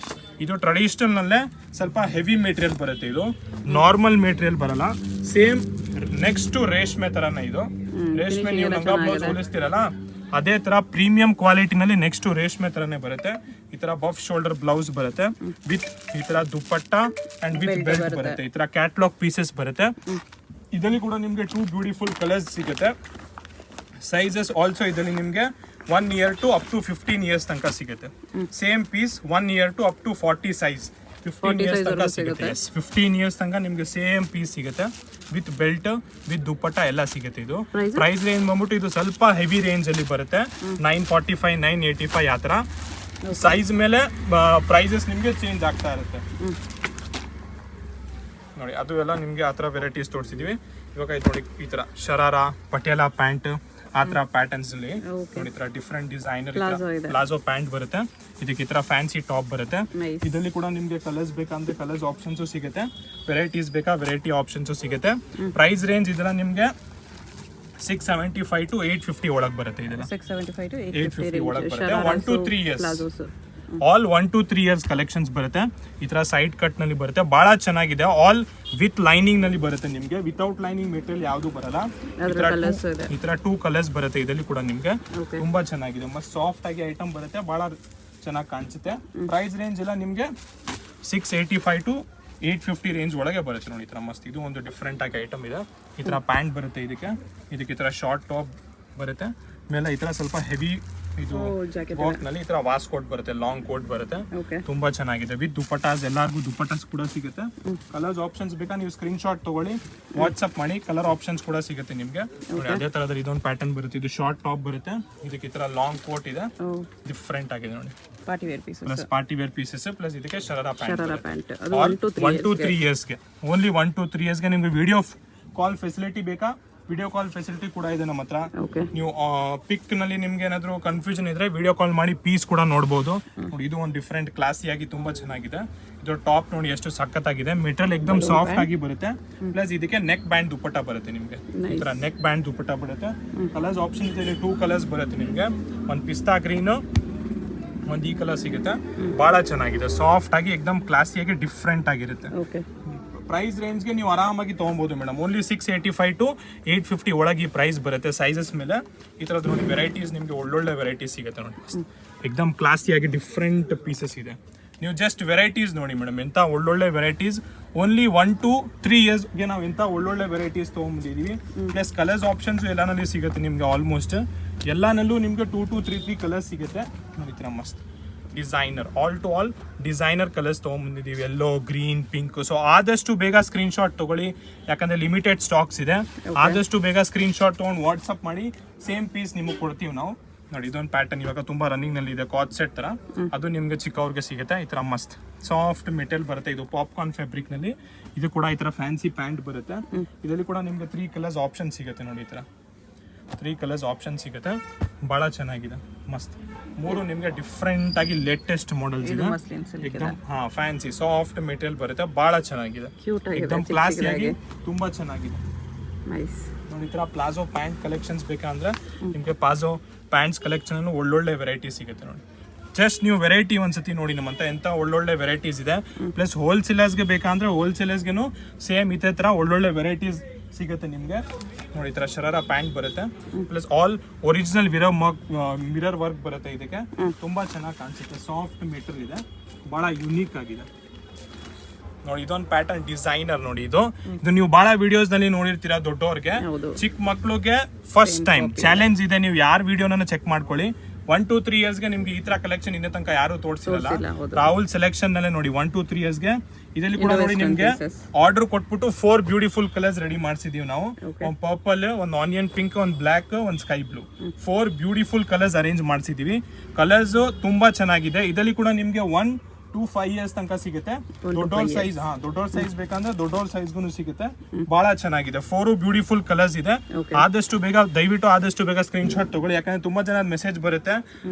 A: ಇದು ಟ್ರೆಡಿಷನಲ್ ನಲ್ಲೇ ಸ್ವಲ್ಪ ಹೆವಿ ಮೆಟೀರಿಯಲ್ ಬರುತ್ತೆ, ಇದು ನಾರ್ಮಲ್ ಮೆಟೀರಿಯಲ್ ಬರಲ್ಲ. ಸೇಮ್ ನೆಕ್ಸ್ಟ್ ರೇಷ್ಮೆ ತರನೇ ಇದು. ರೇಷ್ಮೆ ನೀವು ಲಂಗ ಬ್ಲೌಸ್ ಹೋಲಿಸ್ತೀರಲ್ಲ ಅದೇ ತರ ಪ್ರೀಮಿಯಂ ಕ್ವಾಲಿಟಿನಲ್ಲಿ ನೆಕ್ಸ್ಟ್ ರೇಷ್ಮೆ ತರನೇ ಬರುತ್ತೆ. ಈ ತರ ಬಫ್ ಶೋಲ್ಡರ್ ಬ್ಲೌಸ್ ಬರುತ್ತೆ ವಿತ್ ಈ ತರ ದುಪ್ಪಟ್ಟ ಅಂಡ್ ವಿತ್ ಬೆಲ್ಟ್ ಬರುತ್ತೆ. ಈ ತರ ಕ್ಯಾಟ್ಲಾಗ್ ಪೀಸಸ್ ಬರುತ್ತೆ. ಇದರಲ್ಲಿ ಕೂಡ ನಿಮ್ಗೆ 2 ಬ್ಯೂಟಿಫುಲ್ ಕಲರ್ಸ್ ಸಿಗುತ್ತೆ. ಸೈಜಸ್ ಆಲ್ಸೋ ಇದರಲ್ಲಿ ನಿಮ್ಗೆ 1 year to up to 15 years ತನಕ ಸಿಗುತ್ತೆ. Same piece 1 year to up to 40 size 15 years ತನಕ ಸಿಗುತ್ತೆ. 15 years ತನಕ ನಿಮ್ಗೆ ಸೇಮ್ ಪೀಸ್ ಸಿಗುತ್ತೆ ವಿತ್ ಬೆಲ್ಟ್ ವಿತ್ ದುಪ್ಪಟ್ಟ ಎಲ್ಲ ಸಿಗುತ್ತೆ. ಇದು ಪ್ರೈಸ್ ರೇಂಜ್ ಬಂದ್ಬಿಟ್ಟು ಇದು ಸ್ವಲ್ಪ ಹೆವಿ ರೇಂಜ್ ಅಲ್ಲಿ ಬರುತ್ತೆ, 945 985 ಆ ಥರ. ಸೈಜ್ ಮೇಲೆ ಪ್ರೈಸಸ್ ನಿಮ್ಗೆ ಚೇಂಜ್ ಆಗ್ತಾ ಇರುತ್ತೆ ನೋಡಿ. ಅದು ಎಲ್ಲ ನಿಮ್ಗೆ ಆ ಥರ ವೆರೈಟೀಸ್ ತೋರಿಸಿದೀವಿ. ಇವಾಗ ಇದು ನೋಡಿ, ಈ ತರ ಶರಾರ ಪಟಿಯಾಲ ಪ್ಯಾಂಟ್ ಆ ತರ ಪ್ಯಾಟರ್ನ್ಸ್ ಅಲ್ಲಿ ನೋಡಿ, ಈ ತರ ಡಿಫ್ರೆಂಟ್ ಡಿಸೈನರ್ ಪ್ಲಾಜೋ ಪ್ಯಾಂಟ್ ಬರುತ್ತೆ. ಇದಕ್ಕೆ ಈ ತರ ಫ್ಯಾನ್ಸಿ ಟಾಪ್ ಬರುತ್ತೆ. ಇದರಲ್ಲಿ ಕೂಡ ನಿಮ್ಗೆ ಕಲರ್ಸ್ ಬೇಕಂದ್ರೆ ಕಲರ್ಸ್ ಆಪ್ಷನ್ಸ್ ಸಿಗುತ್ತೆ, ವೆರೈಟೀಸ್ ಬೇಕಾ ವೆರೈಟಿ ಆಪ್ಷನ್ಸ್ ಸಿಗುತ್ತೆ. ಪ್ರೈಸ್ ರೇಂಜ್ ಇದೆಲ್ಲ ನಿಮ್ಗೆ 675 to 850 ಒಳಗೆ ಬರುತ್ತೆ. ಇದೆಲ್ಲ
B: 675 to
A: 850 ಒಳಗೆ ಬರುತ್ತೆ. 1 to 3 years all 1 to 3 years collections ಬರುತ್ತೆ. ಈ ತರ ಸೈಡ್ ಕಟ್ ನಲ್ಲಿ ಬರುತ್ತೆ, ಬಹಳ ಚೆನ್ನಾಗಿದೆ. ಆಲ್ ವಿತ್ ಲೈನಿಂಗ್ ನಲ್ಲಿ ಬರುತ್ತೆ ನಿಮ್ಗೆ, ವಿತೌಟ್ ಲೈನಿಂಗ್ ಮೆಟೀರಿಯಲ್ ಯಾವುದು ಬರಲ್ಲ. ಈ ತರ 2 ಕಲರ್ಸ್ ಬರುತ್ತೆ ಇದರಲ್ಲಿ ಕೂಡ ನಿಮ್ಗೆ, ತುಂಬಾ ಚೆನ್ನಾಗಿದೆ. ಮಸ್ತ್ ಸಾಫ್ಟ್ ಆಗಿ ಐಟಮ್ ಬರುತ್ತೆ, ಬಹಳ ಚೆನ್ನಾಗಿ ಕಾಣಿಸುತ್ತೆ. ಪ್ರೈಸ್ ರೇಂಜ್ ಎಲ್ಲ ನಿಮ್ಗೆ 685 to 850 ರೇಂಜ್ ಒಳಗೆ ಬರುತ್ತೆ ನೋಡಿ. ಈ ತರ ಮಸ್ತ್ ಇದು ಒಂದು ಡಿಫ್ರೆಂಟ್ ಆಗಿ ಐಟಮ್ ಇದೆ. ಈ ತರ ಪ್ಯಾಂಟ್ ಬರುತ್ತೆ ಇದಕ್ಕೆ ಈ ತರ ಶಾರ್ಟ್ ಟಾಪ್ ಬರುತ್ತೆ. ಮೇಲೆ ಈ ತರ ಸ್ವಲ್ಪ ಹೆವಿ ಇದು ವರ್ಕ್ ನಲ್ಲಿ ಈ ತರ ವಾಸ್ ಕೋಟ್ ಬರುತ್ತೆ, ಲಾಂಗ್ ಕೋಟ್ ಬರುತ್ತೆ, ತುಂಬಾ ಚೆನ್ನಾಗಿದೆ. ವಿತ್ ದುಪಟ್ಟಾಸ್, ಎಲ್ಲರಿಗೂ ದುಪಟ್ಟಾಸ್ ಕೂಡ ಸಿಗುತ್ತೆ. ಕಲರ್ಸ್ ಆಪ್ಷನ್ಸ್ ಬೇಕಾ ನೀವು ಸ್ಕ್ರೀನ್ ಶಾಟ್ ತಗೊಳ್ಳಿ, ವಾಟ್ಸ್ಆಪ್ ಮಾಡಿ, ಕಲರ್ ಆಪ್ಷನ್ಸ್ ಕೂಡ ಸಿಗುತ್ತೆ ನಿಮ್ಗೆ ನೋಡಿ. ಅದೇ ತರದಲ್ಲಿ ಇದೊಂದು ಪ್ಯಾಟರ್ನ್ ಬರುತ್ತೆ, ಇದು ಶಾರ್ಟ್ ಟಾಪ್ ಬರುತ್ತೆ, ಇದಕ್ಕೆ ಈ ತರ ಲಾಂಗ್ ಕೋಟ್ ಇದೆ, ಡಿಫ್ರೆಂಟ್ ಆಗಿದೆ ನೋಡಿ.
B: Party wear pieces
A: plus party wear pieces plus ಇದಕ್ಕೆ ಶರಾರ ಪ್ಯಾಂಟ್. 1 to 3 years ಗೆ, ಓನ್ಲಿ 1 to 3 years ಗೆ ನಿಮ್ಗೆ ವಿಡಿಯೋ ಕಾಲ್ ಫೆಸಿಲಿಟಿ ಬೇಕಾ? ವಿಡಿಯೋ ಕಾಲ್ ಫೆಸಿಲಿಟಿ ಕೂಡ ಇದೆ ನಮ್ಮ ಹತ್ರ. ನೀವು ಪಿಕ್ ನಲ್ಲಿ ನಿಮ್ಗೆ ಏನಾದ್ರು ಕನ್ಫ್ಯೂಷನ್ ಇದ್ರೆ ವಿಡಿಯೋ ಕಾಲ್ ಮಾಡಿ ಪೀಸ್ ಕೂಡ ನೋಡಬಹುದು ನೋಡಿ. ಇದು ಒಂದು ಡಿಫ್ರೆಂಟ್ ಕ್ಲಾಸಿಯಾಗಿ ತುಂಬಾ ಚೆನ್ನಾಗಿದೆ. ಇದು ಟಾಪ್ ನೋಡಿ ಎಷ್ಟು ಸಖತ್ತಾಗಿದೆ, ಮೆಟೀರಿಯಲ್ ಎಕ್ದಮ್ ಸಾಫ್ಟ್ ಆಗಿ ಬರುತ್ತೆ. ಪ್ಲಸ್ ಇದಕ್ಕೆ ನೆಕ್ ಬ್ಯಾಂಡ್ ದುಪ್ಪಟ್ಟ ಬರುತ್ತೆ ನಿಮ್ಗೆ, ಈ ತರ ನೆಕ್ ಬ್ಯಾಂಡ್ ದುಪ್ಪಟ್ಟ ಬರುತ್ತೆ. ಕಲರ್ಸ್ ಆಪ್ಷನ್ ಇದೆ, 2 ಕಲರ್ಸ್ ಬರುತ್ತೆ ನಿಮ್ಗೆ, ಒಂದು ಪಿಸ್ತಾ ಗ್ರೀನ್, ಒಂದು ಈ ಕಲರ್ ಸಿಗುತ್ತೆ. ಬಹಳ ಚೆನ್ನಾಗಿದೆ, ಸಾಫ್ಟ್ ಆಗಿ ಎಕ್ದಮ್ ಕ್ಲಾಸಿಯಾಗಿ ಡಿಫ್ರೆಂಟ್ ಆಗಿರುತ್ತೆ. ಪ್ರೈಸ್ ರೇಂಜ್ಗೆ ನೀವು ಆರಾಮಾಗಿ ತೊಗೊಬೋದು ಮೇಡಮ್. ಓನ್ಲಿ 685 to 850 ಒಳಗೆ ಪ್ರೈಸ್ ಬರುತ್ತೆ. ಸೈಜಸ್ ಮೇಲೆ ಈ ಥರದ್ದು ನೋಡಿ ವೆರೈಟೀಸ್ ನಿಮಗೆ ಒಳ್ಳೊಳ್ಳೆ ವೆರೈಟೀಸ್ ಸಿಗುತ್ತೆ ನೋಡಿ. ಎಕ್ದಮ್ ಕ್ಲಾಸಿಯಾಗಿ ಡಿಫ್ರೆಂಟ್ ಪೀಸಸ್ ಇದೆ. ನೀವು ಜಸ್ಟ್ ವೆರೈಟೀಸ್ ನೋಡಿ ಮೇಡಮ್, ಎಂಥ ಒಳ್ಳೊಳ್ಳೆ ವೆರೈಟೀಸ್. ಓನ್ಲಿ 1 to 3 yearsಗೆ ನಾವು ಎಂಥ ಒಳ್ಳೊಳ್ಳೆ ವೆರೈಟೀಸ್ ತೊಗೊಂಡಿದ್ದೀವಿ. ಪ್ಲಸ್ ಕಲರ್ಸ್ ಆಪ್ಷನ್ಸ್ ಎಲ್ಲಾನಲ್ಲಿ ಸಿಗುತ್ತೆ ನಿಮಗೆ. ಆಲ್ಮೋಸ್ಟ್ ಎಲ್ಲಾನಲ್ಲೂ ನಿಮಗೆ 2 to 3 ಕಲರ್ಸ್ ಸಿಗುತ್ತೆ ನೋಡಿ. ಈ ಥರ ಮಸ್ತ್ designer, all to all designer colours ತೊಗೊಂಡ್ಬಂದಿದ್ದೀವಿ, ಎಲ್ಲೋ, ಗ್ರೀನ್, ಪಿಂಕ್. ಸೊ ಆದಷ್ಟು ಬೇಗ ಸ್ಕ್ರೀನ್ ಶಾಟ್ ತಗೊಳ್ಳಿ, ಯಾಕಂದ್ರೆ ಲಿಮಿಟೆಡ್ ಸ್ಟಾಕ್ಸ್ ಇದೆ. ಆದಷ್ಟು ಬೇಗ ಸ್ಕ್ರೀನ್ ಶಾಟ್ ತೊಗೊಂಡು ವಾಟ್ಸಪ್ ಮಾಡಿ, ಸೇಮ್ ಪೀಸ್ ನಿಮಗೆ ಕೊಡ್ತೀವಿ ನಾವು ನೋಡಿ. ಇದೊಂದು ಪ್ಯಾಟರ್ನ್ ಇವಾಗ ತುಂಬಾ ರನ್ನಿಂಗ್ ನಲ್ಲಿ ಇದೆ, ಕಾಟ್ ಸೆಟ್ ತರ. ಅದು ನಿಮ್ಗೆ ಚಿಕ್ಕವ್ರಿಗೆ ಸಿಗುತ್ತೆ. ಈ ತರ ಮಸ್ತ್ ಸಾಫ್ಟ್ ಮೆಟೀರಿಯಲ್ ಬರುತ್ತೆ. ಇದು ಪಾಪ್ಕಾರ್ನ್ ಫ್ಯಾಬ್ರಿಕ್ ನಲ್ಲಿ. ಇದು ಕೂಡ ಈ ತರ ಫ್ಯಾನ್ಸಿ ಪ್ಯಾಂಟ್ ಬರುತ್ತೆ. ಇದರಲ್ಲಿ ಕೂಡ ನಿಮ್ಗೆ 3 ಕಲರ್ಸ್ ಆಪ್ಷನ್ ಸಿಗುತ್ತೆ ನೋಡಿ. ಈ ತರ 3 ಕಲರ್ಸ್ ಆಪ್ಷನ್ ಸಿಗುತ್ತೆ, ಬಹಳ ಚೆನ್ನಾಗಿದೆ, ಮಸ್ತ್. 3 ನಿಮ್ಗೆ ಡಿಫ್ರೆಂಟ್ ಆಗಿ ಲೇಟೆಸ್ಟ್ ಮಾಡೆಲ್ಸ್ ಇದೆ. ಎಕ್ದಮ್ ಫ್ಯಾನ್ಸಿ ಸಾಫ್ಟ್ ಮೆಟೀರಿಯಲ್ ಬರುತ್ತೆ, ಬಹಳ ಚೆನ್ನಾಗಿದೆ, ಎಕ್ದಮ್ ಕ್ಲಾಸಿಯಾಗಿ ತುಂಬಾ ಚೆನ್ನಾಗಿದೆ ನೋಡಿ. ಈ ತರ ಪ್ಲಾಜೋ ಪ್ಯಾಂಟ್ ಕಲೆಕ್ಷನ್ಸ್ ಬೇಕಂದ್ರೆ ನಿಮ್ಗೆ ಪ್ಲಾಜೋ ಪ್ಯಾಂಟ್ಸ್ ಕಲೆಕ್ಷನ್ ಒಳ್ಳೊಳ್ಳೆ ವೆರೈಟಿ ಸಿಗುತ್ತೆ ನೋಡಿ. ಜಸ್ಟ್ ನೀವು ವೆರೈಟಿ ಒಂದ್ಸತಿ ನೋಡಿ ನಮ್ಮಂತ ಎಂತ ಒಳ್ಳೊಳ್ಳೆ ವೆರೈಟೀಸ್ ಇದೆ. ಪ್ಲಸ್ ಹೋಲ್ಸೇಲರ್ಸ್ಗೆ ಬೇಕಂದ್ರೆ ಹೋಲ್ಸೇಲರ್ಸ್ಗೆನು ಸೇಮ್ ಇದೇ ತರ ಒಳ್ಳೊಳ್ಳೆ ವೆರೈಟೀಸ್ ಸಿಗುತ್ತೆ ನಿಮ್ಗೆ ನೋಡಿ. ಈ ತರ ಶರಾರ ಪ್ಯಾಂಟ್ ಬರುತ್ತೆ, plus all original mirror work ಬರುತ್ತೆ. ಇದಕ್ಕೆ ತುಂಬಾ ಚೆನ್ನಾಗಿ ಕಾಣಿಸುತ್ತೆ, ಸಾಫ್ಟ್ ಮೆಟೀರಿಯಲ್ ಇದೆ, ಬಹಳ ಯುನೀಕ್ ಆಗಿದೆ. ನೋಡಿ ಇದೊಂದು ಪ್ಯಾಟರ್ನ್ ಡಿಸೈನರ್ ನೋಡಿ ಇದು ನೀವು ಬಹಳ ವಿಡಿಯೋಸ್ ನಲ್ಲಿ ನೋಡಿರ್ತೀರಾ ದೊಡ್ಡವ್ರಿಗೆ. ಚಿಕ್ಕ ಮಕ್ಳಿಗೆ ಫಸ್ಟ್ ಟೈಮ್ ಚಾಲೆಂಜ್ ಇದೆ, ನೀವು ಯಾರ ವಿಡಿಯೋನ ಚೆಕ್ ಮಾಡ್ಕೊಳ್ಳಿ. 1 to 3 years ಗೆ ನಿಮ್ಗೆ ಈ ತರ ಕಲೆಕ್ಷನ್ ಇನ್ನೇ ತನಕ ಯಾರು ತೋರಿಸಿರಲ್ಲ. ರಾಹುಲ್ ಸೆಲೆಕ್ಷನ್ ನಲ್ಲೇ ನೋಡಿ 1 to 3 years ಗೆ ಇದರಲ್ಲಿ ಕೂಡ ನೋಡಿ ನಿಮ್ಗೆ ಆರ್ಡರ್ ಕೊಟ್ಬಿಟ್ಟು 4 ಬ್ಯೂಟಿಫುಲ್ ಕಲರ್ಸ್ ರೆಡಿ ಮಾಡಿಸಿದೀವಿ ನಾವು. ಒಂದು ಪರ್ಪಲ್, ಒಂದು ಆನಿಯನ್ ಪಿಂಕ್, ಒಂದು ಬ್ಲಾಕ್, ಒಂದು sky blue, 4 beautiful colours arrange ಮಾಡಿಸಿದೀವಿ. ಕಲರ್ಸ್ ತುಂಬಾ ಚೆನ್ನಾಗಿದೆ. ಇದರಲ್ಲಿ ಕೂಡ ನಿಮ್ಗೆ 1 to 5 years ತನಕ ಸಿಗುತ್ತೆ. ದೊಡ್ಡೋರ್ ಸೈಜ್ ಬೇಕಂದ್ರೆ ದೊಡ್ಡೋರ್ ಸೈಜ್ಗೂ ಸಿಗುತ್ತೆ. ಬಹಳ ಚೆನ್ನಾಗಿದೆ. 4 ಬ್ಯೂಟಿಫುಲ್ ಕಲರ್ಸ್ ಇದೆ. ಆದಷ್ಟು ಬೇಗ ಸ್ಕ್ರೀನ್ ಶಾಟ್ ತಗೊಳ್ಳಿ, ಯಾಕಂದ್ರೆ ತುಂಬಾ ಜನ ಮೆಸೇಜ್ ಬರುತ್ತೆ